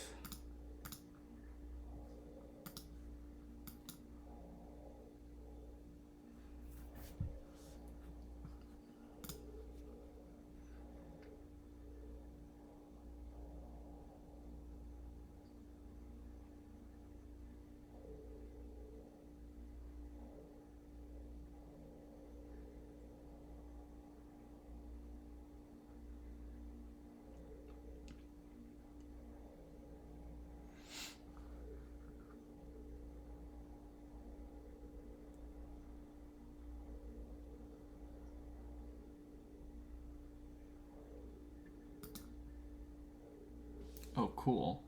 Oh, cool.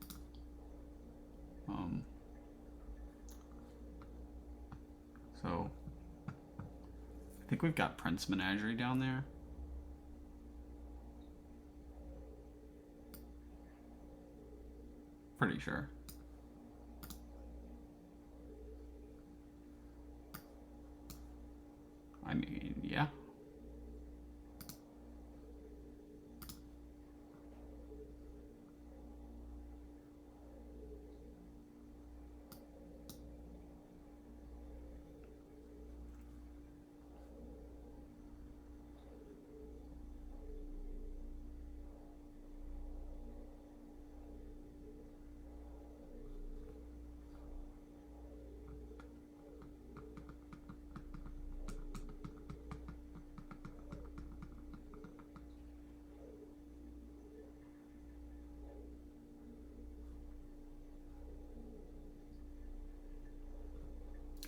So I think we've got Prince Menagerie down there. Pretty sure. I mean, yeah.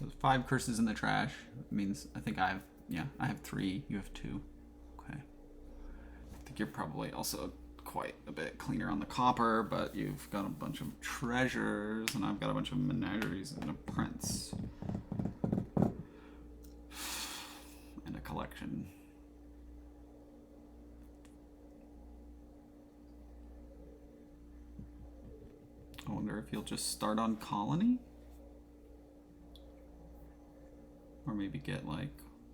There's 5 curses in the trash. It means I think I have 3. You have 2. Okay. I think you're probably also quite a bit cleaner on the copper, but you've got a bunch of treasures, and I've got a bunch of menageries and a prince. And a collection. I wonder if you'll just start on Colony? Or maybe get like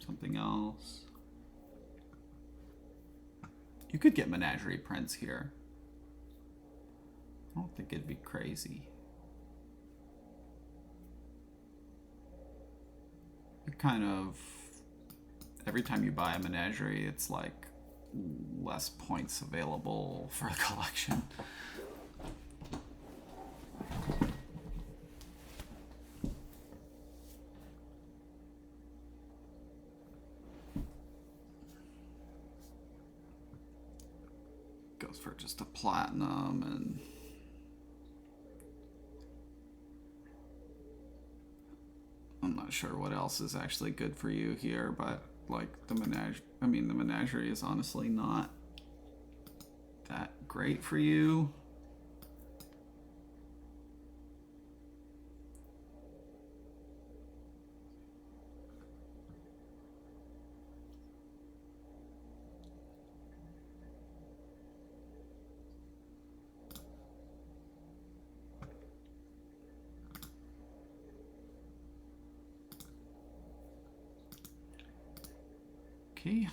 something else. You could get Menagerie Prince here. I don't think it'd be crazy. It kind of, every time you buy a Menagerie, it's like less points available for a collection. Goes for just a platinum, and I'm not sure what else is actually good for you here, but like the Menagerie is honestly not that great for you. Okay.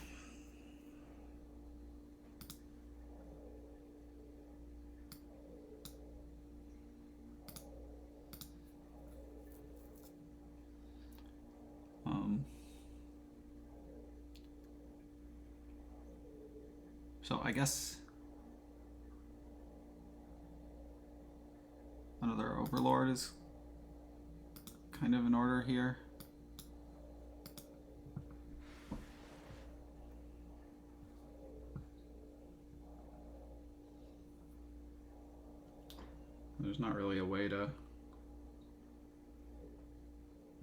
So I guess another Overlord is kind of in order here. There's not really a way to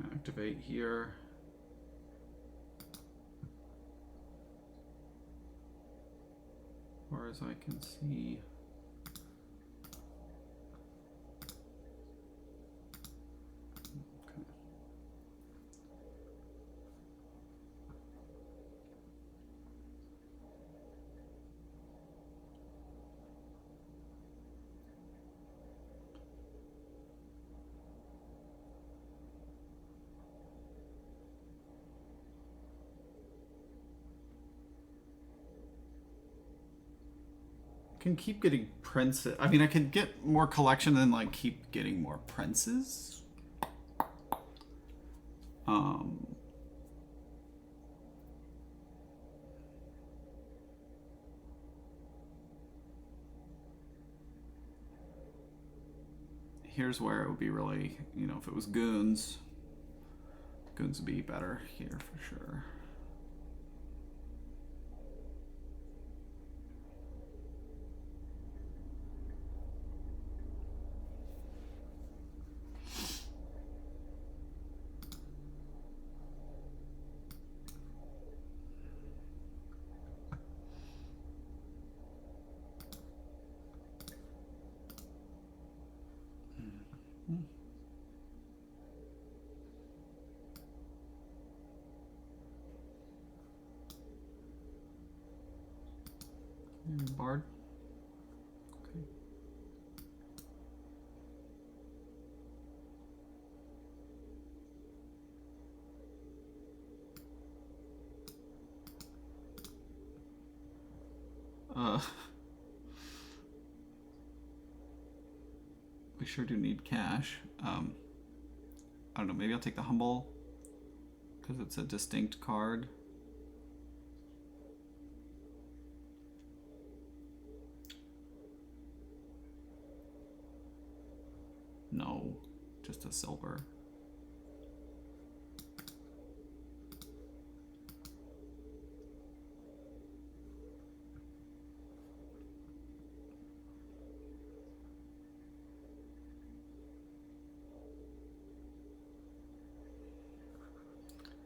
activate here. As far as I can see. Okay. Can keep getting princes. I mean, I could get more collection and like keep getting more princes. Here's where it would be really, you know, if it was goons would be better here for sure. Bard. Okay. We sure do need cash. I don't know, maybe I'll take the Humble because it's a distinct card. No, just a silver.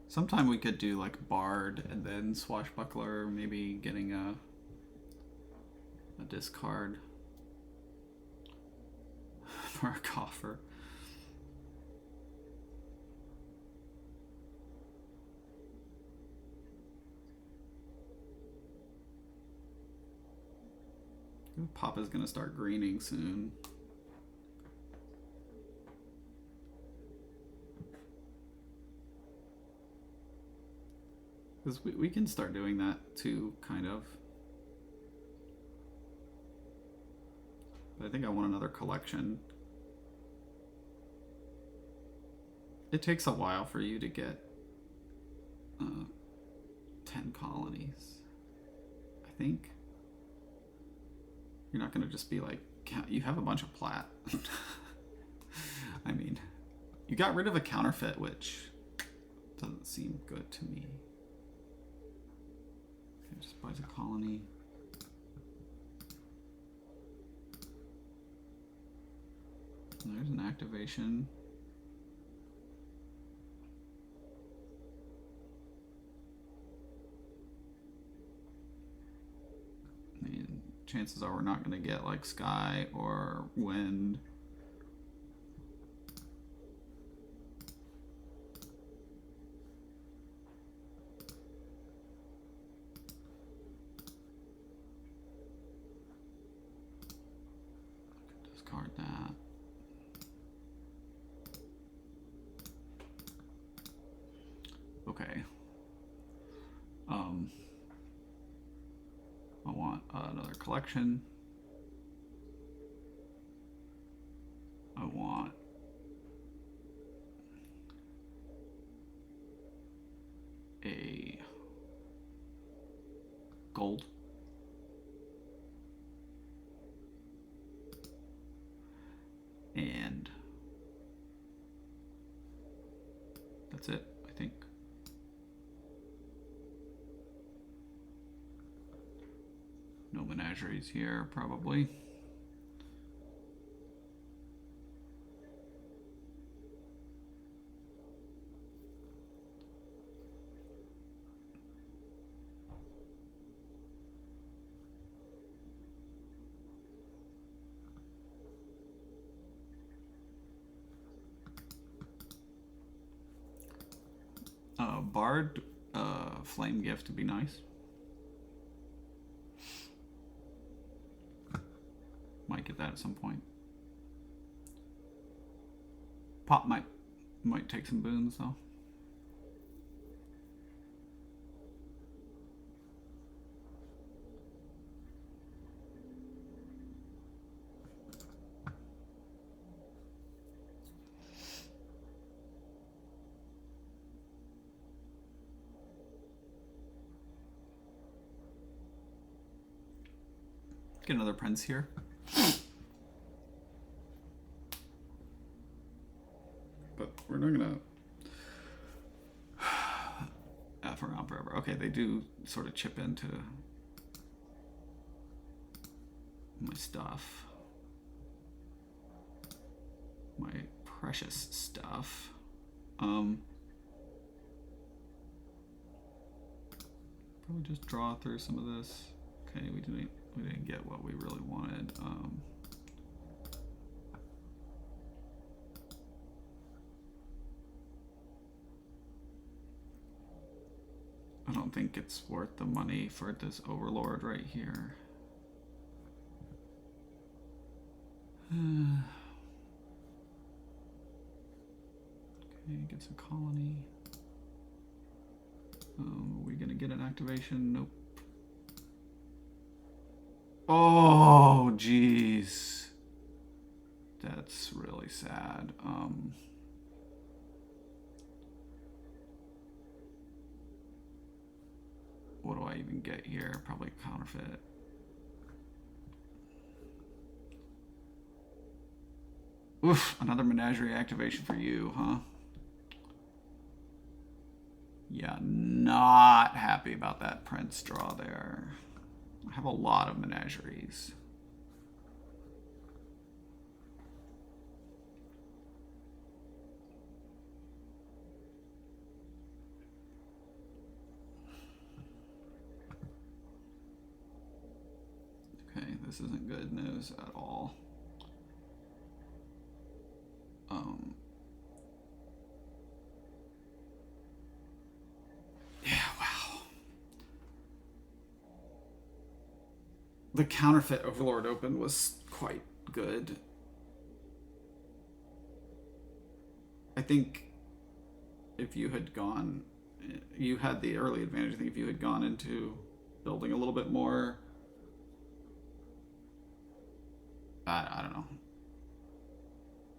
Sometime we could do like Bard and then Swashbuckler, maybe getting a discard for a coffer. Pop is gonna start greening soon. Because we can start doing that too, kind of. But I think I want another collection. It takes a while for you to get 10 colonies, I think. You're not going to just be like, you have a bunch of plat. I mean, you got rid of a counterfeit, which doesn't seem good to me. Okay, just buys a colony. There's an activation. And chances are we're not going to get like Sky or Wind. Discard that. Okay. I want another collection. I want a gold. And that's it, I think. No menageries here, probably. Bard, flame gift would be nice. Might get that at some point. Pop might take some boons though. Get another prince here. But we're not gonna F around forever. Okay, they do sort of chip into my stuff. My precious stuff. Probably just draw through some of this. Okay, we didn't get what we really wanted. I don't think it's worth the money for this overlord right here. Okay, gets a colony. Are we gonna get an activation? Nope. Oh, jeez. That's really sad. What do I even get here? Probably counterfeit. Oof, another menagerie activation for you, huh? Yeah, not happy about that prince draw there. I have a lot of menageries. Okay, this isn't good news at all. Yeah, wow. The counterfeit Overlord Open was quite good. I think if you had gone, you had the early advantage. I think if you had gone into building a little bit more, I don't know.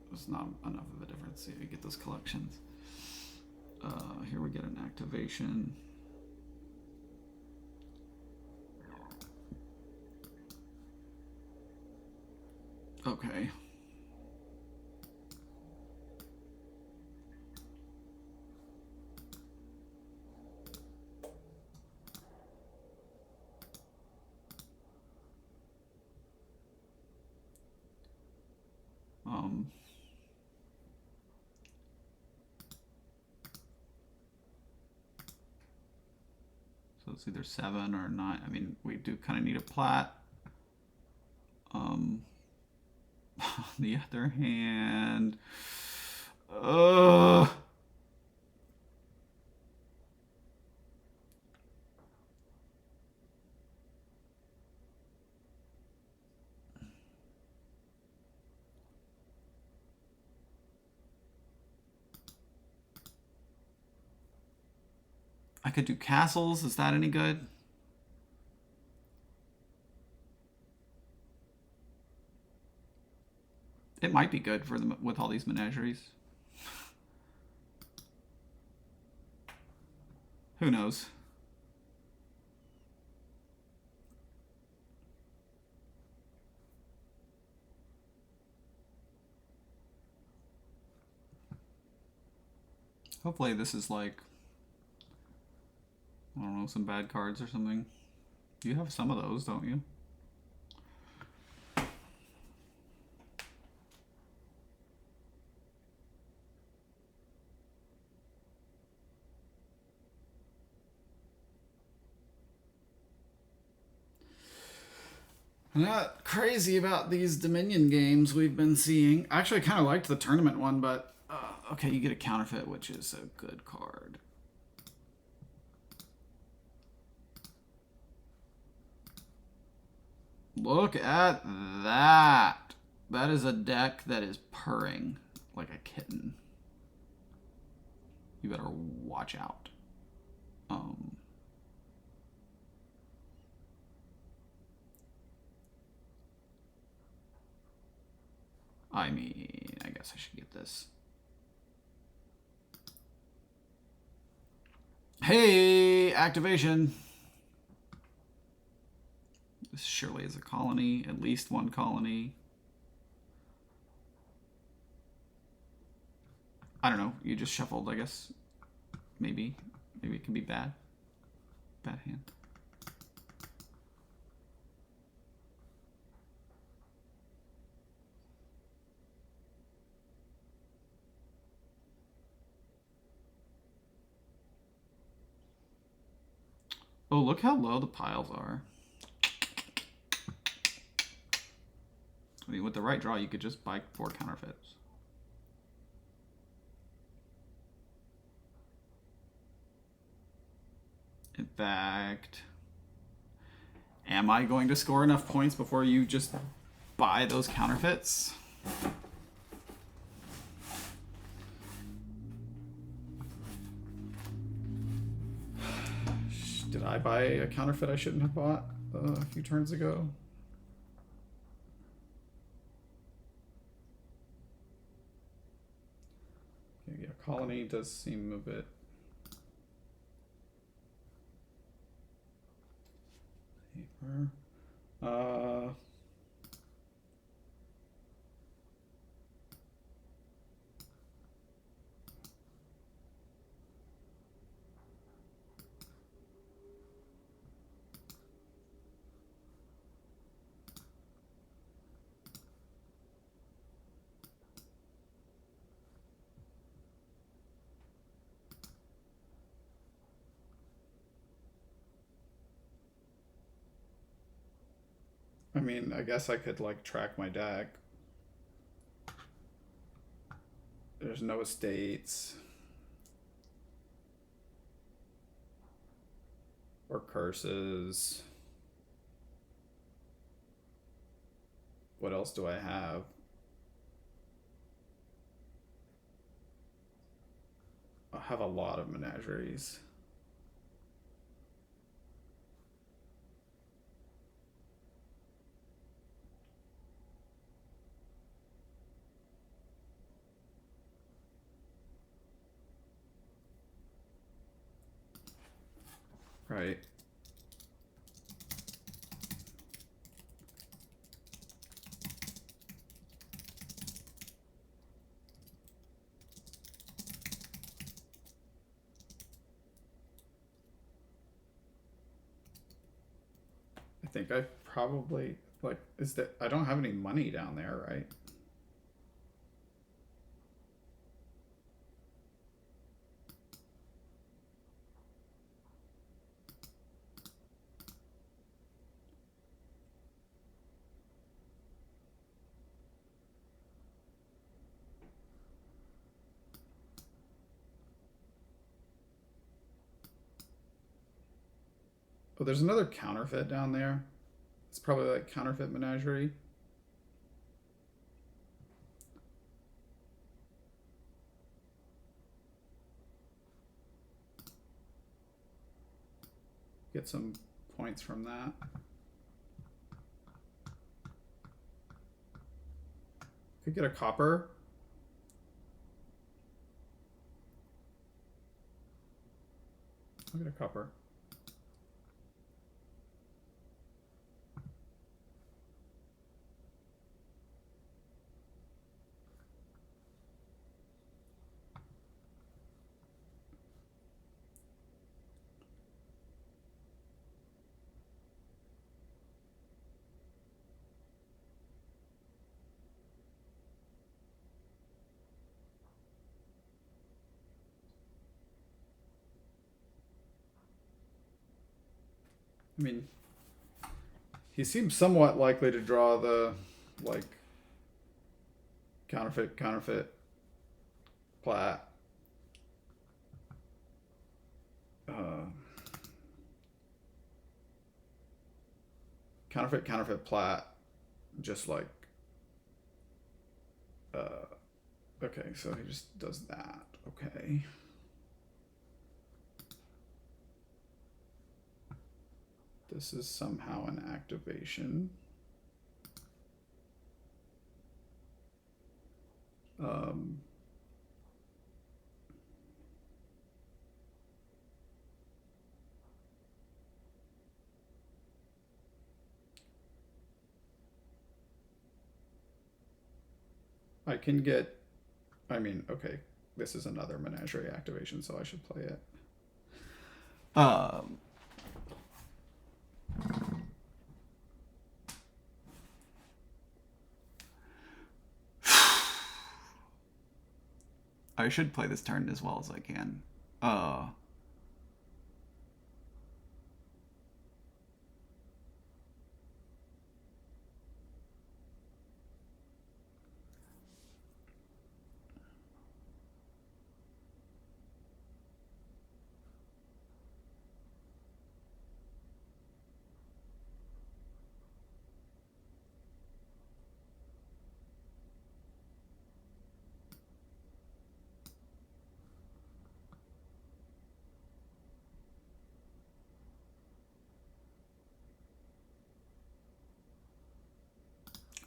There's not enough of a difference. See if you get those collections. Here we get an activation. Okay. So it's either 7 or 9. I mean, we do kind of need a plat. On the other hand, I could do castles. Is that any good? It might be good for them with all these menageries. Who knows? Hopefully this is like, I don't know, some bad cards or something. You have some of those, don't you? I'm not crazy about these Dominion games we've been seeing. Actually, I kind of liked the tournament one, but okay, you get a counterfeit, which is a good card. Look at that. That is a deck that is purring like a kitten. You better watch out. I mean, I guess I should get this. Hey, activation. This surely is a colony, at least one colony. I don't know. You just shuffled, I guess. Maybe. Maybe it can be bad. Bad hand. Oh, look how low the piles are. I mean, with the right draw, you could just buy 4 counterfeits. In fact, am I going to score enough points before you just buy those counterfeits? Did I buy a counterfeit I shouldn't have bought a few turns ago? Yeah, colony does seem a bit... Paper. I mean, I guess I could like track my deck. There's no estates. Or curses. What else do I have? I have a lot of menageries. Right. I think I probably, like, is that, I don't have any money down there, right? Oh, there's another counterfeit down there. It's probably like counterfeit menagerie. Get some points from that. Could get a copper. I'll get a copper. I mean, he seems somewhat likely to draw the, like, counterfeit, plat. Counterfeit, plat. Just like, okay, so he just does that. Okay. This is somehow an activation. I can get, I mean, okay, this is another menagerie activation, so I should play it. I should play this turn as well as I can.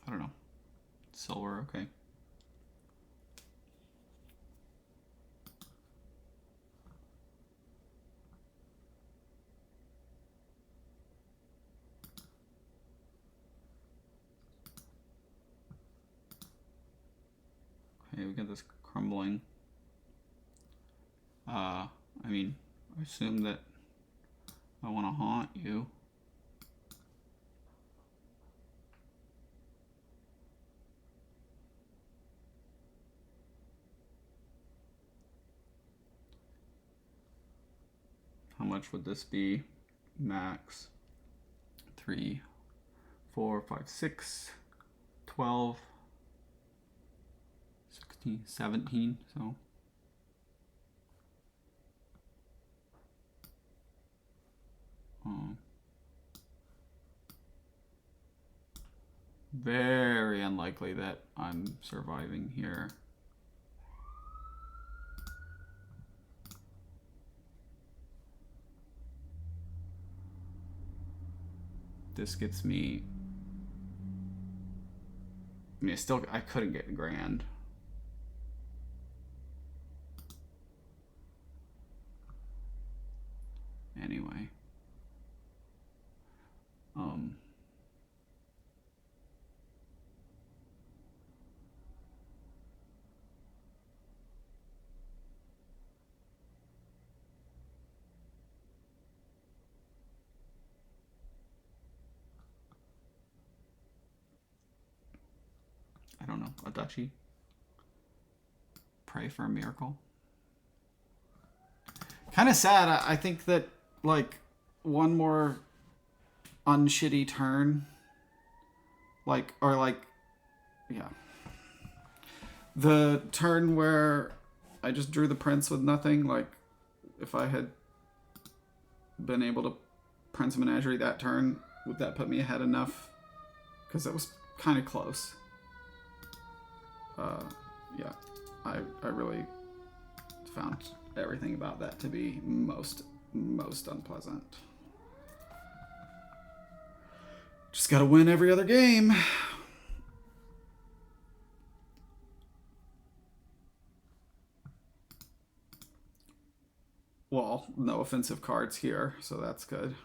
I don't know. Silver, okay. Okay, we get this crumbling. I mean, I assume that I want to haunt you. How much would this be? Max 3, 4, 5, 6, 12, 16, 17, so very unlikely that I'm surviving here. This gets me, I mean, I couldn't get grand. Anyway. I don't know, a duchy. Pray for a miracle. Kind of sad. I think that, like, one more unshitty turn, like, or like, yeah, the turn where I just drew the prince with nothing, like, if I had been able to Prince Menagerie that turn, would that put me ahead enough? Because it was kind of close. Yeah, I really found everything about that to be most unpleasant. Just gotta win every other game. Well, no offensive cards here, so that's good.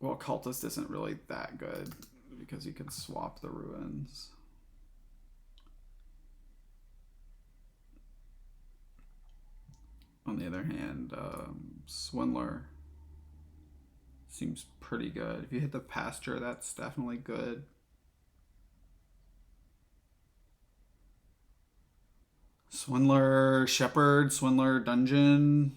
Well, Cultist isn't really that good because you can swap the ruins. On the other hand, Swindler seems pretty good. If you hit the pasture, that's definitely good. Swindler, Shepherd, Swindler, Dungeon.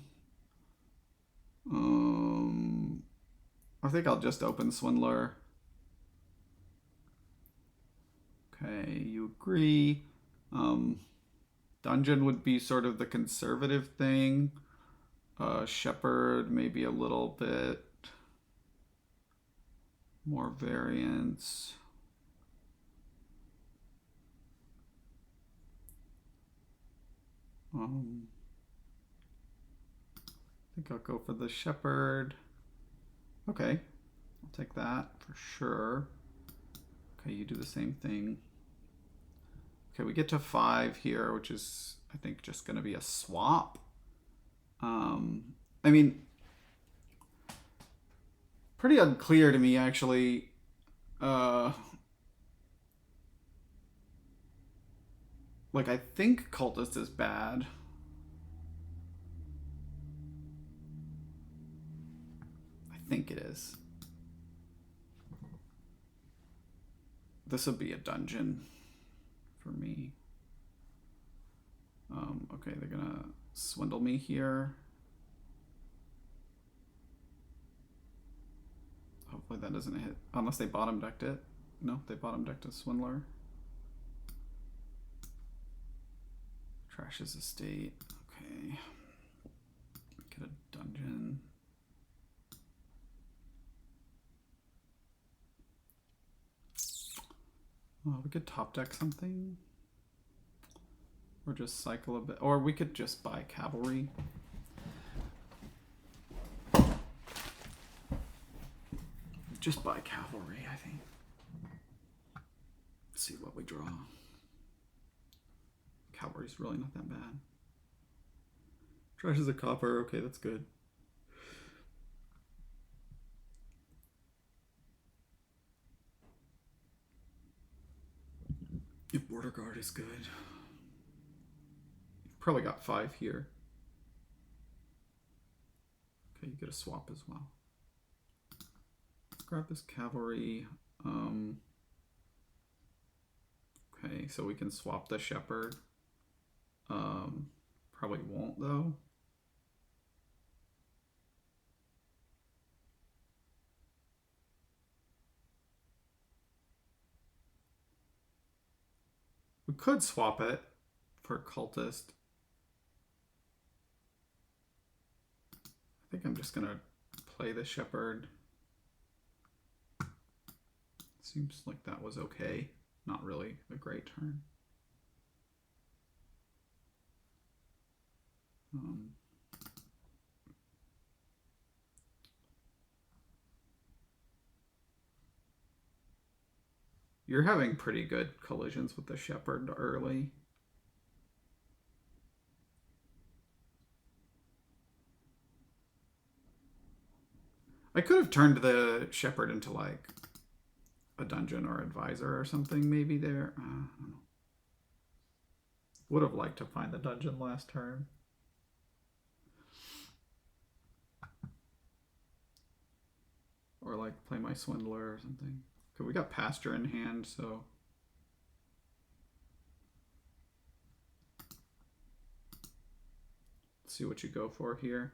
I think I'll just open Swindler. Okay, you agree. Dungeon would be sort of the conservative thing. Shepherd, maybe a little bit more variance. I think I'll go for the Shepherd. Okay, I'll take that for sure. Okay, you do the same thing. Okay, we get to 5 here, which is, I think, just going to be a swap. I mean, pretty unclear to me, actually. Like, I think Cultist is bad. I think it is. This would be a dungeon for me. Okay, they're gonna swindle me here. Hopefully that doesn't hit, unless they bottom decked it. No, they bottom decked a Swindler. Trashes estate. Okay. Get a dungeon. Oh, we could top deck something. Or just cycle a bit. Or we could just buy cavalry. Just buy cavalry, I think. Let's see what we draw. Cavalry's really not that bad. Trash is a copper. Okay, that's good. If border guard is good. Probably got 5 here. Okay, you get a swap as well. Let's grab this cavalry. Okay, so we can swap the Shepherd. Probably won't though. We could swap it for Cultist. I think I'm just gonna play the Shepherd. Seems like that was okay. Not really a great turn. You're having pretty good collisions with the Shepherd early. I could have turned the Shepherd into like a dungeon or advisor or something maybe there. I don't know. Would have liked to find the dungeon last turn. Or like play my Swindler or something. Okay, we got pasture in hand, so let's see what you go for here.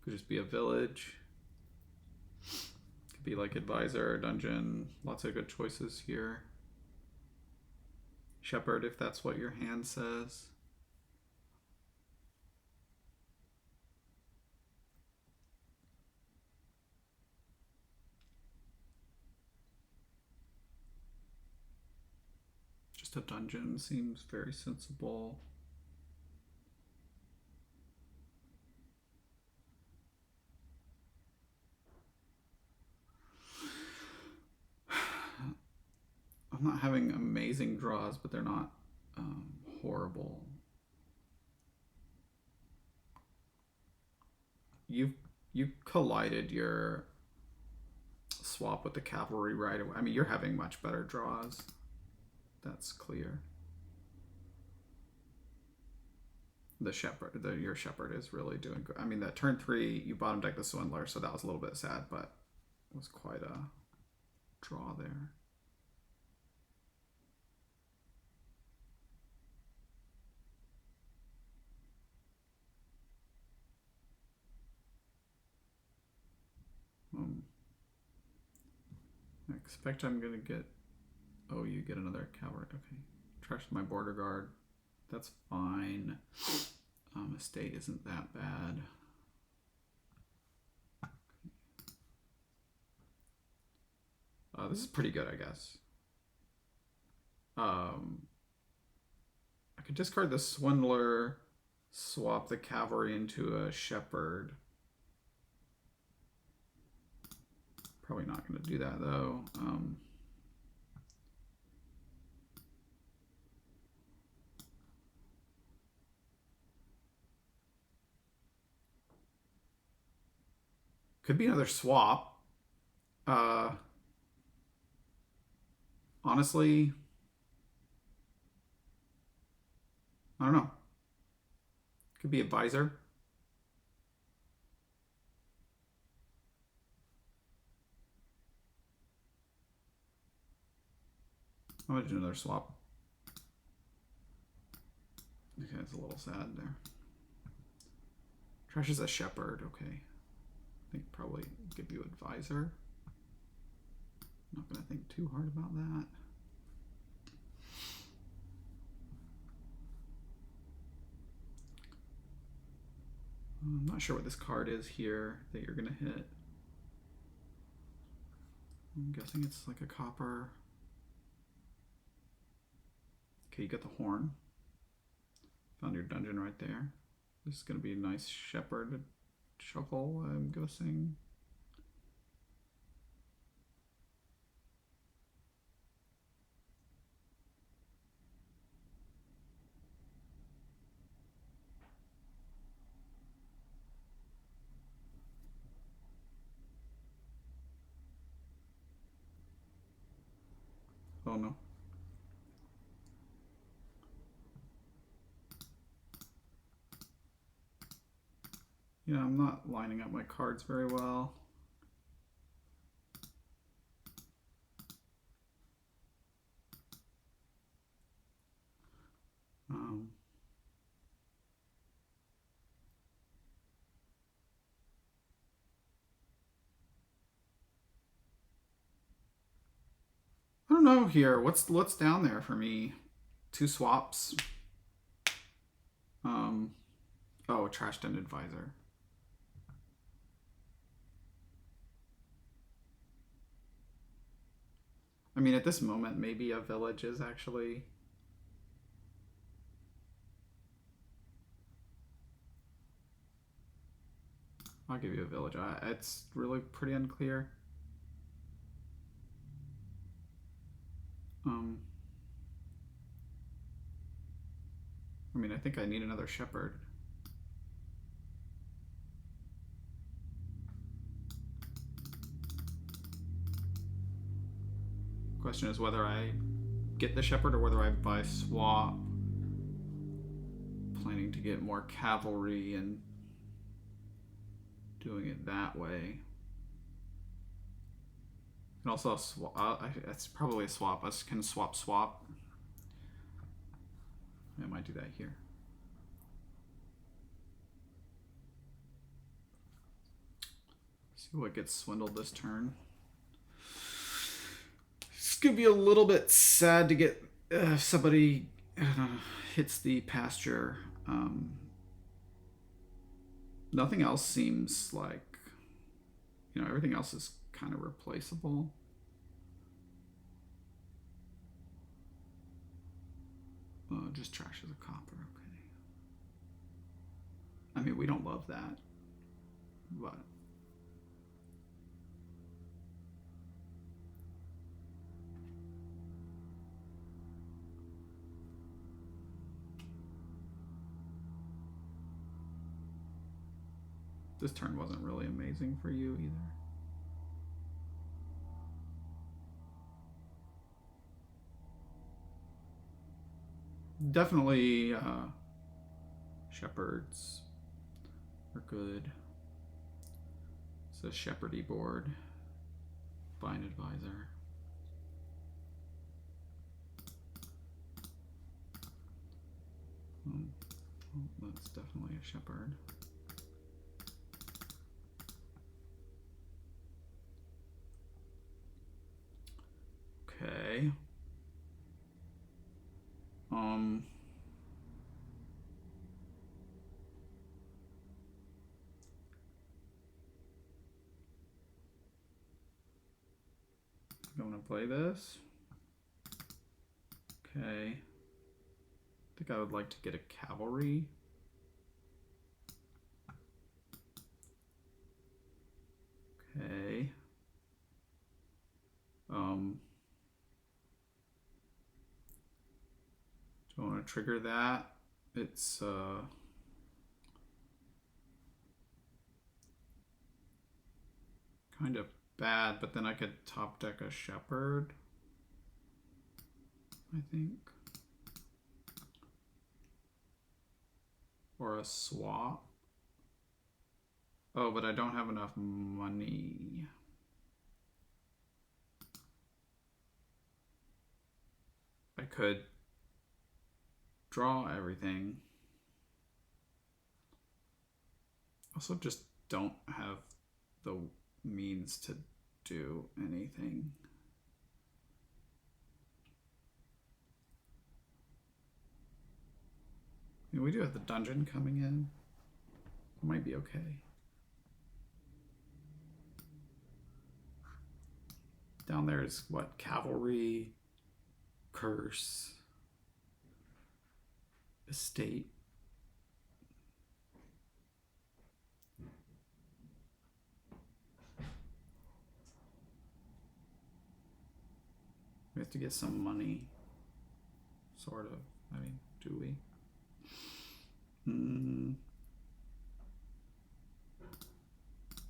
Could just be a village. Could be like advisor or dungeon. Lots of good choices here. Shepherd, if that's what your hand says. Just a dungeon seems very sensible. I'm not having amazing draws, but they're not horrible. You collided your swap with the cavalry right away. I mean, you're having much better draws. That's clear. the shepherd, your shepherd is really doing good. I mean, that turn 3 you bottom deck the swindler, so that was a little bit sad, but it was quite a draw there. I expect I'm gonna get. Oh, you get another cavalry. Okay, trash my border guard. That's fine. Estate isn't that bad. This is pretty good, I guess. I could discard the swindler, swap the cavalry into a shepherd. Probably not going to do that though. Could be another swap. Honestly, I don't know. Could be advisor. I'm gonna do another swap. Okay, it's a little sad there. Trash is a shepherd. Okay, I think probably give you advisor. Not gonna think too hard about that. I'm not sure what this card is here that you're gonna hit. I'm guessing it's like a copper. Okay, you got the horn. Found your dungeon right there. This is gonna be a nice shepherd shuffle, I'm guessing. Oh no. Yeah, I'm not lining up my cards very well. I don't know here. What's down there for me? 2 swaps. Oh, trashed an advisor. I mean, at this moment, maybe a village is actually. I'll give you a village. It's really pretty unclear. I mean, I think I need another shepherd. Question is whether I get the shepherd or whether I buy swap. Planning to get more cavalry and doing it that way. And also swap. It's probably a swap. I can swap. I might do that here. See what gets swindled this turn. It's gonna be a little bit sad to get somebody hits the pasture. Nothing else seems like, everything else is kind of replaceable. Just trash as a copper, okay. I mean, we don't love that, but this turn wasn't really amazing for you either. Definitely Shepherds are good. It's a Shepherdy board. Bind Advisor. Well, that's definitely a Shepherd. Okay. I'm gonna play this. Okay. I think I would like to get a cavalry. Okay. Do I want to trigger that? It's kind of bad, but then I could top deck a Shepherd, I think. Or a swap. Oh, but I don't have enough money. I could draw everything. Also just don't have the means to do anything. I mean, we do have the dungeon coming in. It might be okay. Down there is what? Cavalry, curse, estate. We have to get some money. Sort of. I mean, do we?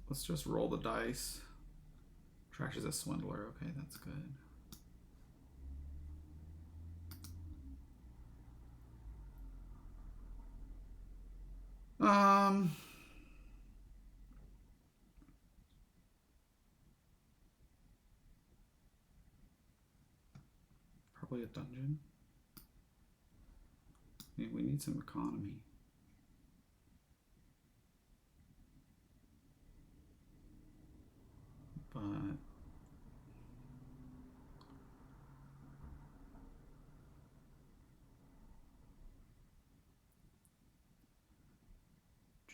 Let's just roll the dice. Trash is a swindler. Okay, that's good. Probably a dungeon. I mean, we need some economy. But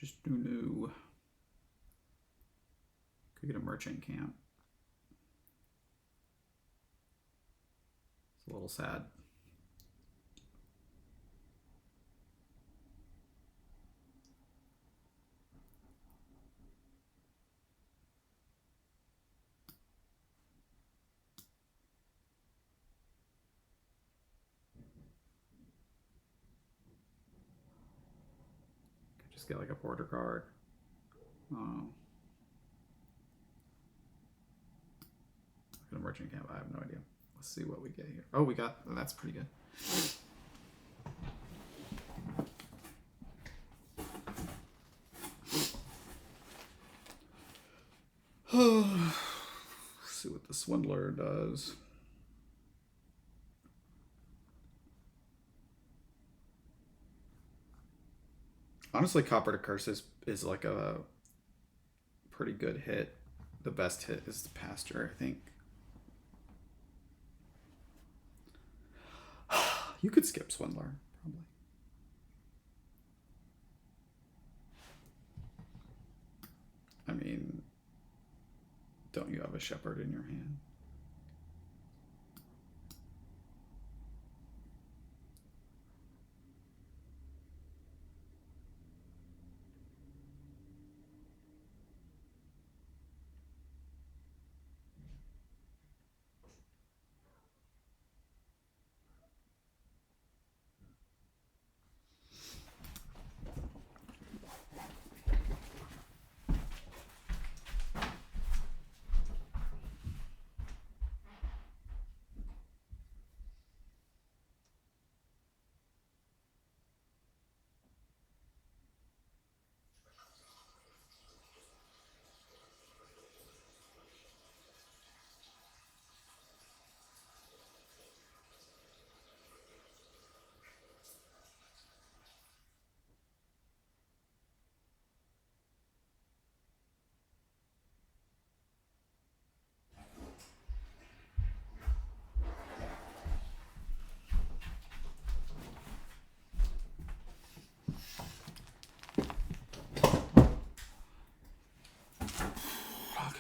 just do new. Could get a merchant camp. It's a little sad. Could just get like a porter card. Look at a merchant camp. I have no idea. Let's see what we get here. Oh, we got, that's pretty good. Let's see what the swindler does. Honestly, Copper to Curse is like a pretty good hit. The best hit is the Pasture, I think. You could skip Swindler, probably. I mean, don't you have a Shepherd in your hand?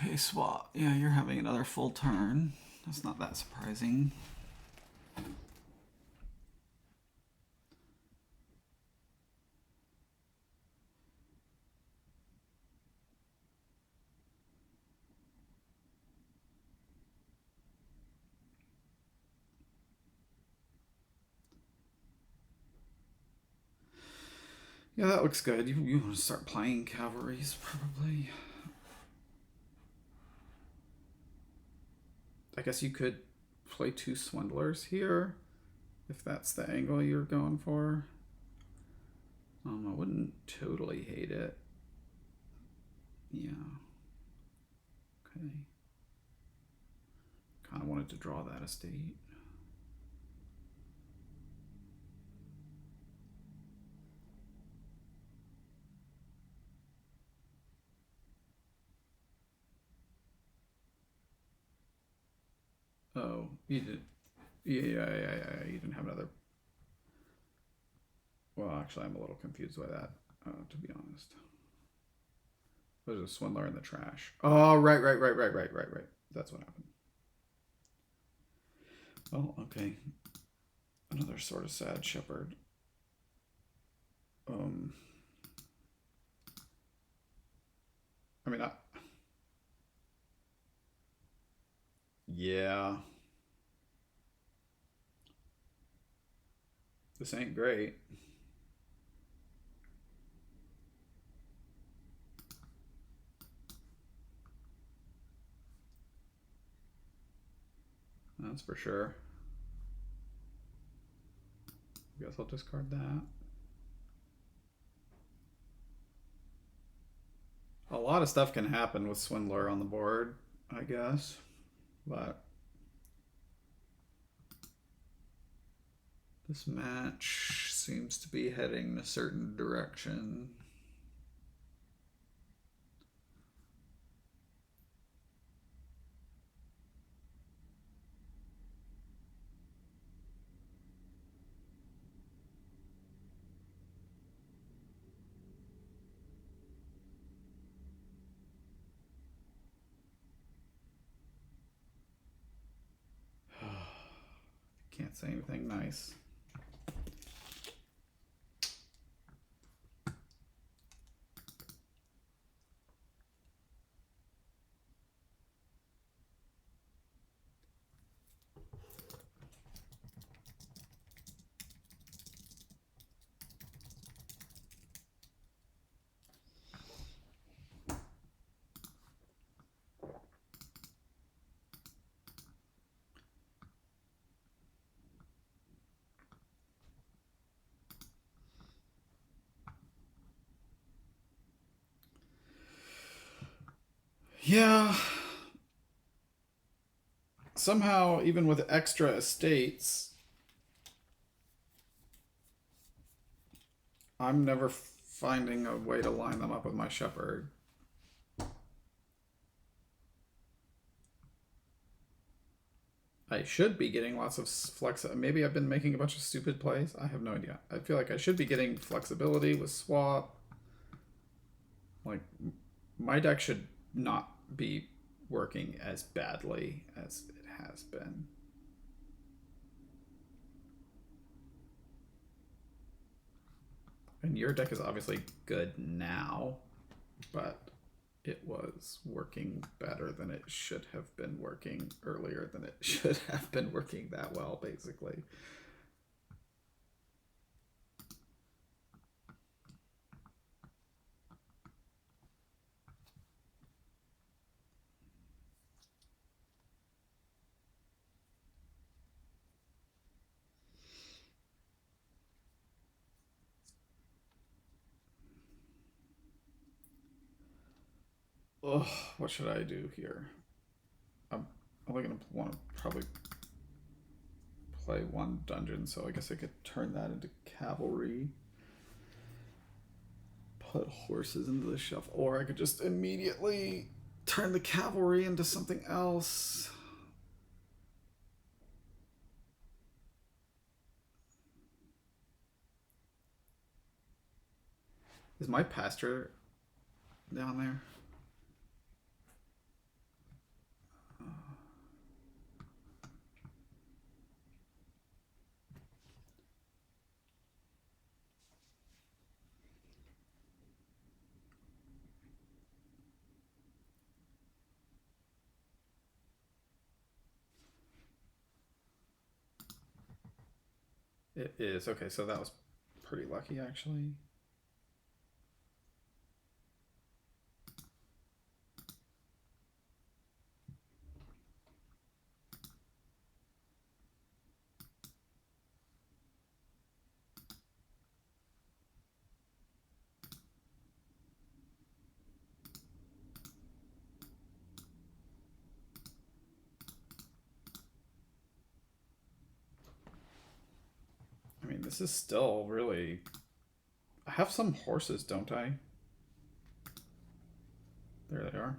Okay, swap. Yeah, you're having another full turn. That's not that surprising. Yeah, that looks good. You want to start playing cavalries, probably. I guess you could play 2 swindlers here, if that's the angle you're going for. I wouldn't totally hate it. Yeah. Okay. Kind of wanted to draw that estate. Oh, you did. Yeah. You didn't have another. Well, actually, I'm a little confused by that, to be honest. There's a swindler in the trash. Oh, right. That's what happened. Oh, okay. Another sort of sad shepherd. I mean, yeah. This ain't great. That's for sure. Guess I'll discard that. A lot of stuff can happen with Swindler on the board, I guess. But this match seems to be heading in a certain direction. Can't say anything nice. Yeah. Somehow, even with extra estates, I'm never finding a way to line them up with my shepherd. I should be getting lots of flex. Maybe I've been making a bunch of stupid plays. I have no idea. I feel like I should be getting flexibility with swap. Like, my deck should not be working as badly as it has been. And your deck is obviously good now, but it was working better than it should have been working earlier than it should have been working that well, basically. Oh, what should I do here? I'm only gonna want to probably play 1 dungeon, so I guess I could turn that into cavalry. Put horses into the shuffle, or I could just immediately turn the cavalry into something else. Is my pasture down there? It is. Okay, so that was pretty lucky, actually. I mean, this is still really... I have some horses, don't I? There they are.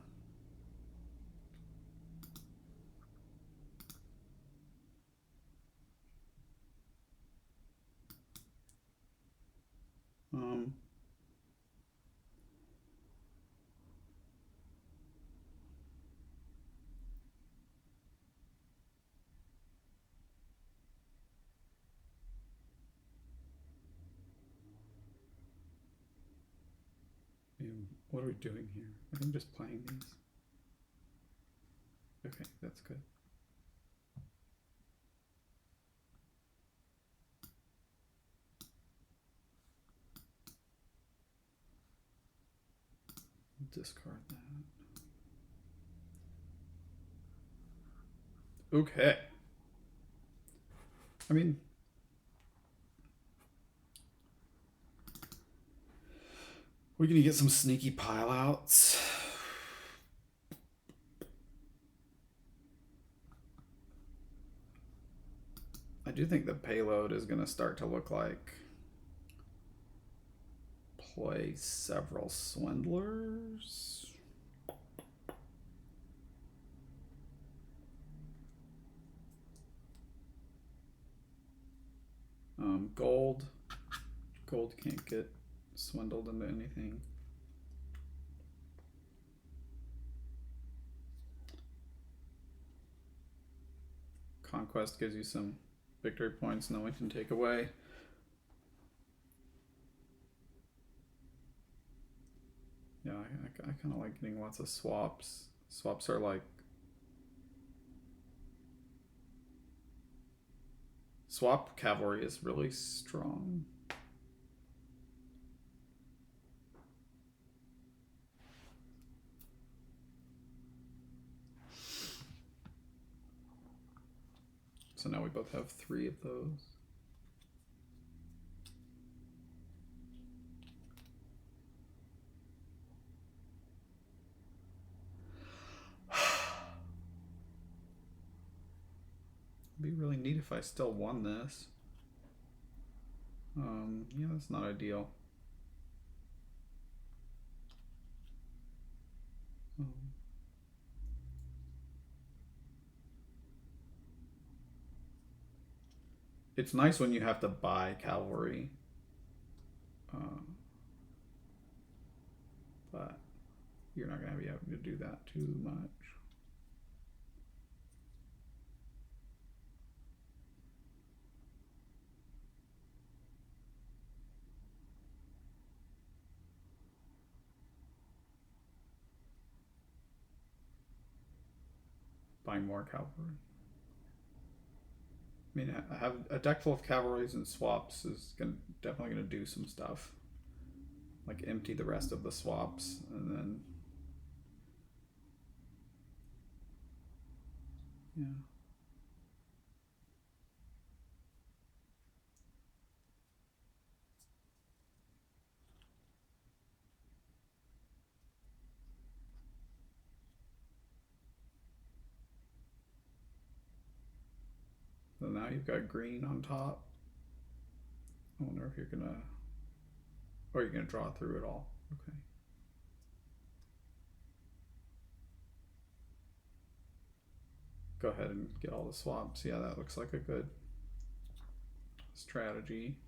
What are we doing here? I think just playing these. Okay, that's good. Discard that. Okay. I mean, we're gonna get some sneaky pile outs. I do think the payload is gonna start to look like play several swindlers. Gold. Gold can't get swindled into anything. Conquest gives you some victory points no one can take away. Yeah, I kind of like getting lots of swaps. Swaps are like... Swap cavalry is really strong. So now we both have 3 of those. It'd be really neat if I still won this. Yeah, that's not ideal. It's nice when you have to buy cavalry. But you're not going to be able to do that too much. Buying more cavalry. I mean, I have a deck full of cavalries and swaps is definitely going to do some stuff. Like empty the rest of the swaps and then... Yeah. So now you've got green on top. I wonder if you're gonna... Or you're gonna draw through it all. Okay. Go ahead and get all the swaps. Yeah, that looks like a good strategy.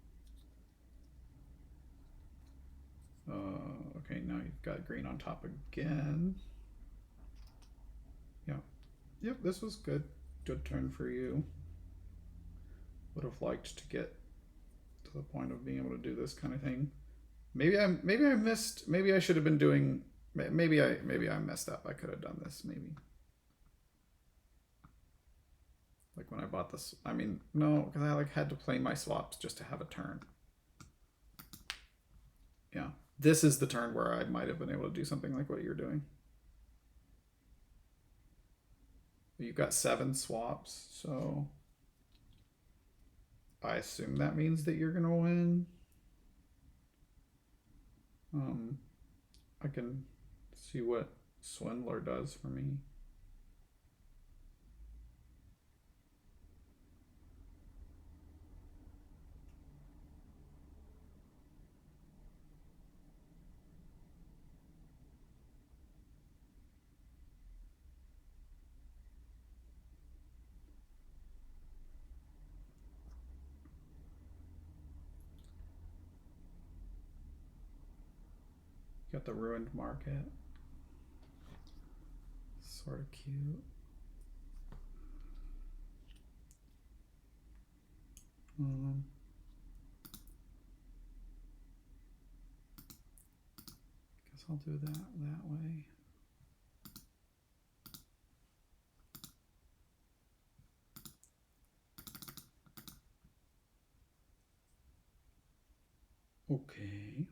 Okay, now you've got green on top again. Yeah. Yep, this was good. Good turn for you. Would have liked to get to the point of being able to do this kind of thing. Maybe I missed. Maybe I should have been doing. Maybe I messed up. I could have done this. Maybe. Like when I bought this, I mean, no, because I like had to play my swaps just to have a turn. Yeah, this is the turn where I might have been able to do something like what you're doing. You've got 7 swaps, so I assume that means that you're gonna win. I can see what Swindler does for me. Got the ruined market. Sort of cute. Guess I'll do that way. Okay.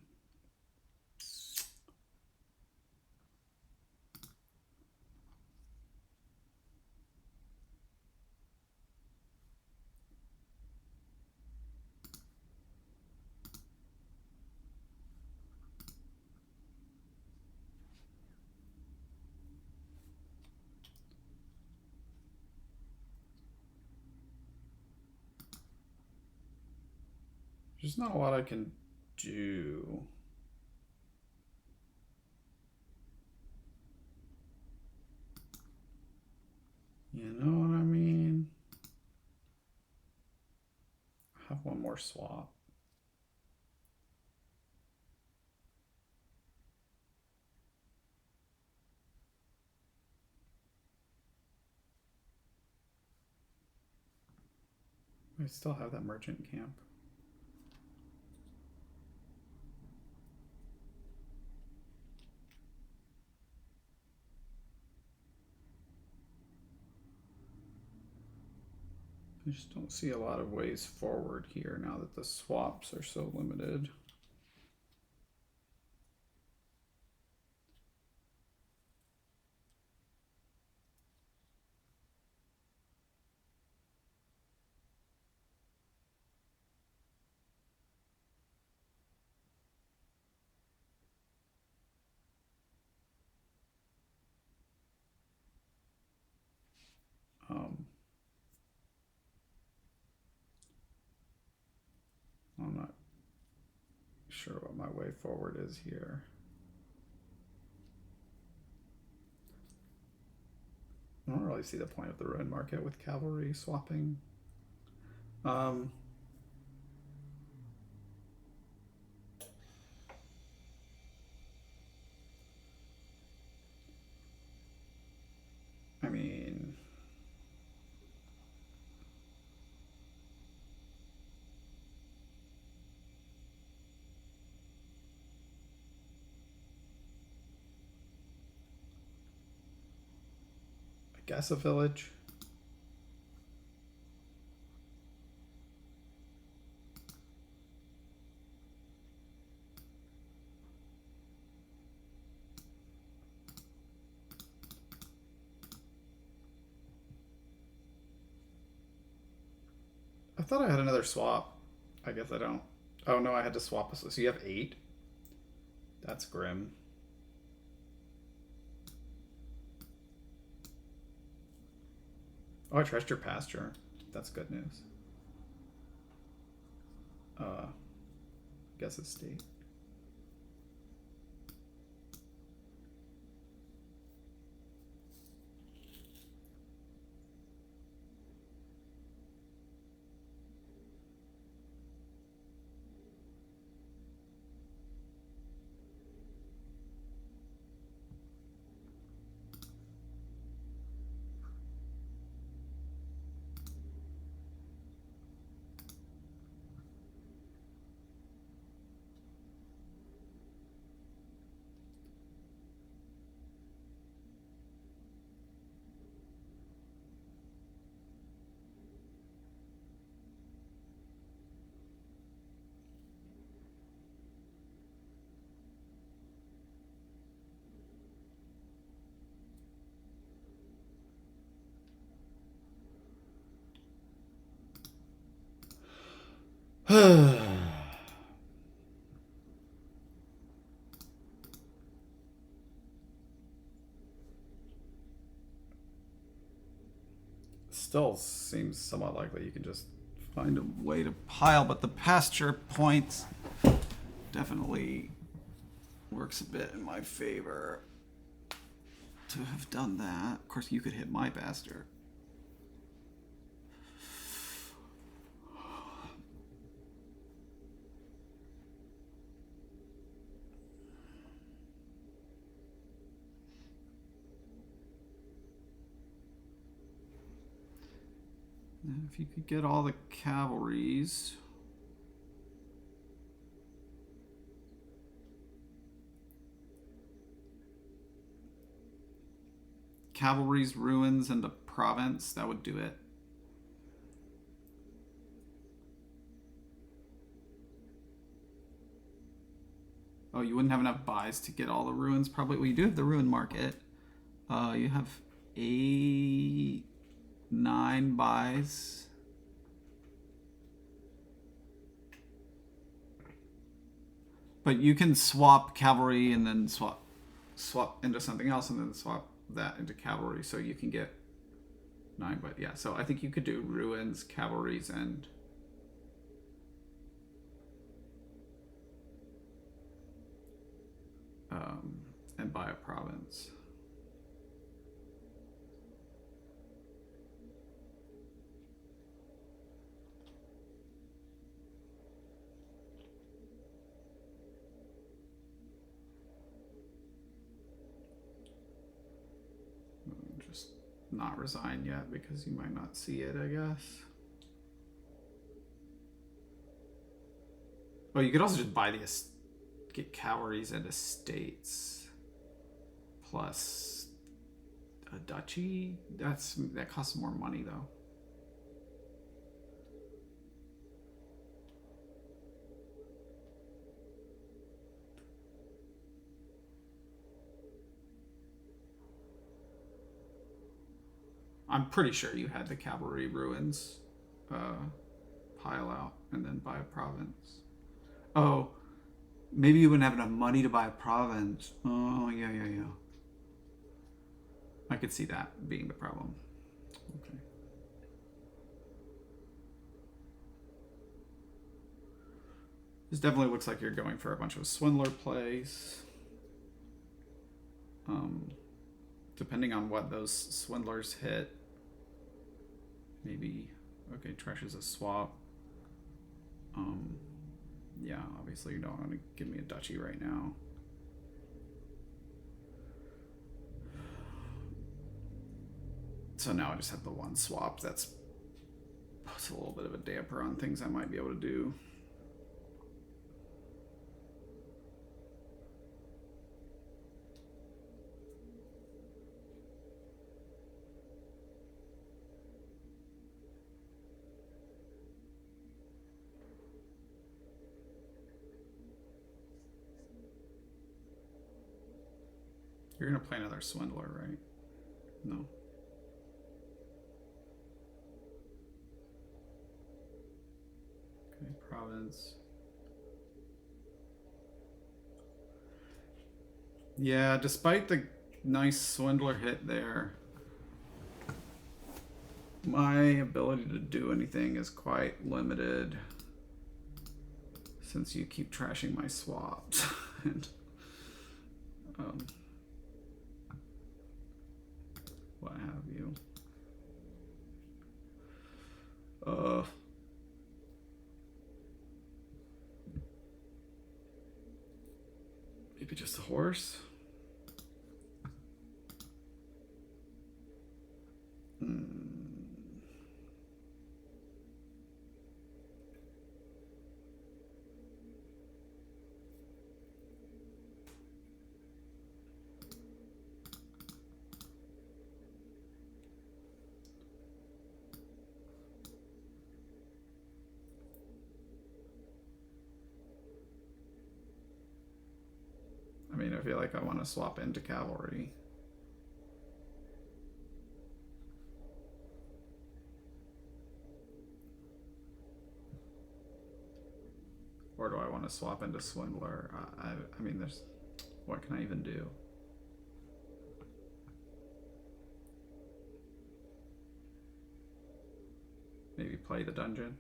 There's not a lot I can do. You know what I mean? I have one more swap. I still have that merchant camp. I just don't see a lot of ways forward here now that the swaps are so limited. I'm not sure what my way forward is here. I don't really see the point of the ruined market with cavalry swapping. I mean, I guess a village. I thought I had another swap. I guess I don't. Oh no, I had to swap. So you have 8? That's grim. Oh, I trashed your pasture. That's good news. Guess it's state. Still seems somewhat likely you can just find a way to pile, but the pasture points definitely works a bit in my favor to have done that. Of course, you could hit my bastard. And if you could get all the cavalries. Cavalry's ruins and the province, that would do it. Oh, you wouldn't have enough buys to get all the ruins probably. Well, you do have the ruin market. You have 9 buys. But you can swap cavalry and then swap into something else and then swap that into cavalry, so you can get 9. But yeah, so I think you could do ruins, cavalries, and buy a province. Just not resign yet because you might not see it, I guess. Oh, you could also just buy get cavalries and estates plus a duchy. That costs more money though. I'm pretty sure you had the cavalry ruins pile out and then buy a province. Oh, maybe you wouldn't have enough money to buy a province. Oh, yeah. I could see that being the problem. Okay. This definitely looks like you're going for a bunch of swindler plays. Depending on what those swindlers hit. Maybe, okay, trash is a swap. Yeah, obviously you don't want to give me a duchy right now. So now I just have the one swap. That puts a little bit of a damper on things I might be able to do. You're gonna play another swindler, right? No. Okay, province. Yeah, despite the nice swindler hit there, my ability to do anything is quite limited since you keep trashing my swaps. And what have you. Maybe just a horse? I mean, I feel like I want to swap into cavalry. Or do I want to swap into Swindler? I mean, there's... What can I even do? Maybe play the dungeon?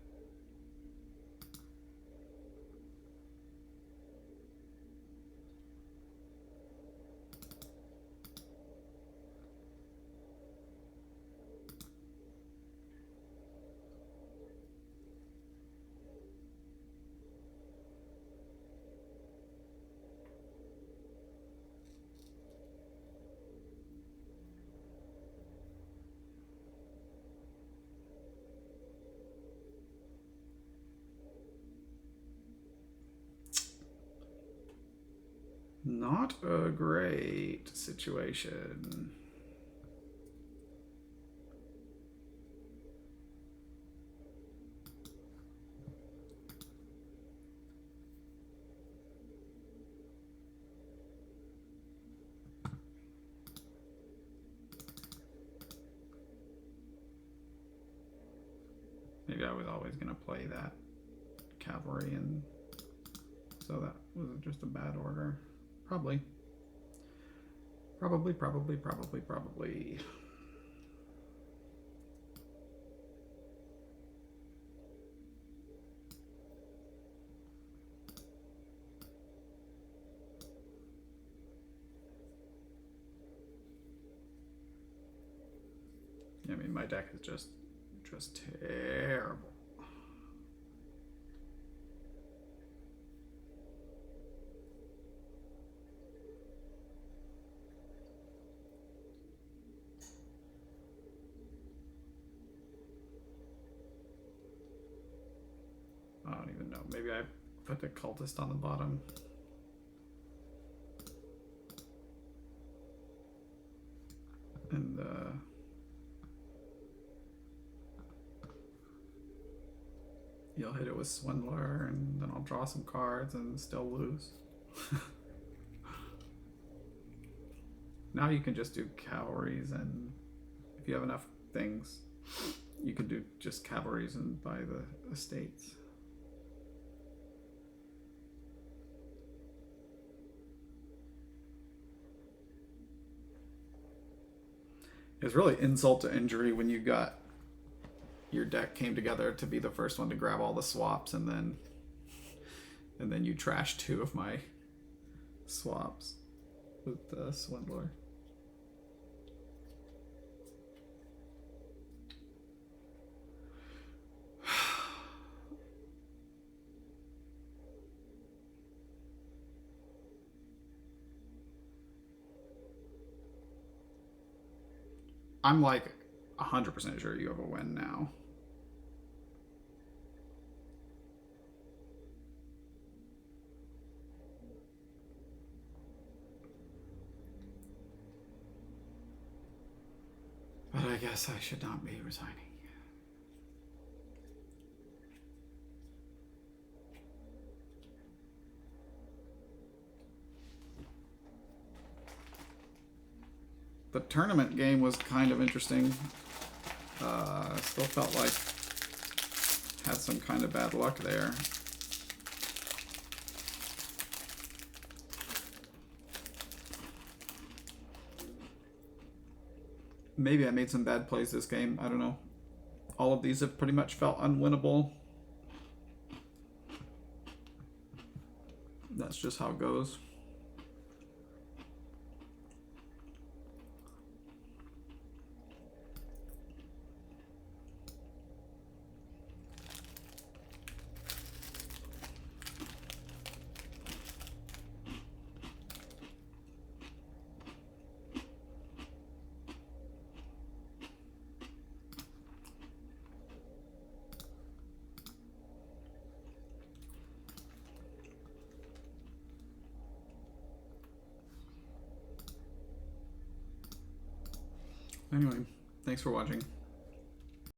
Not a great situation. Maybe I was always going to play that cavalry, and so that was just a bad order. Probably. Probably. I mean, my deck is just terrible. I don't even know. Maybe I put the cultist on the bottom. And you'll hit it with Swindler, and then I'll draw some cards and still lose. Now you can just do cavalries, and if you have enough things, you can do just cavalries and buy the estates. It's really insult to injury when you got your deck came together to be the first one to grab all the swaps, and then you trash 2 of my swaps with the Swindler. I'm like 100% sure you have a win now. But I guess I should not be resigning. The tournament game was kind of interesting. Still felt like had some kind of bad luck there. Maybe I made some bad plays this game. I don't know. All of these have pretty much felt unwinnable. That's just how it goes. Anyway, thanks for watching.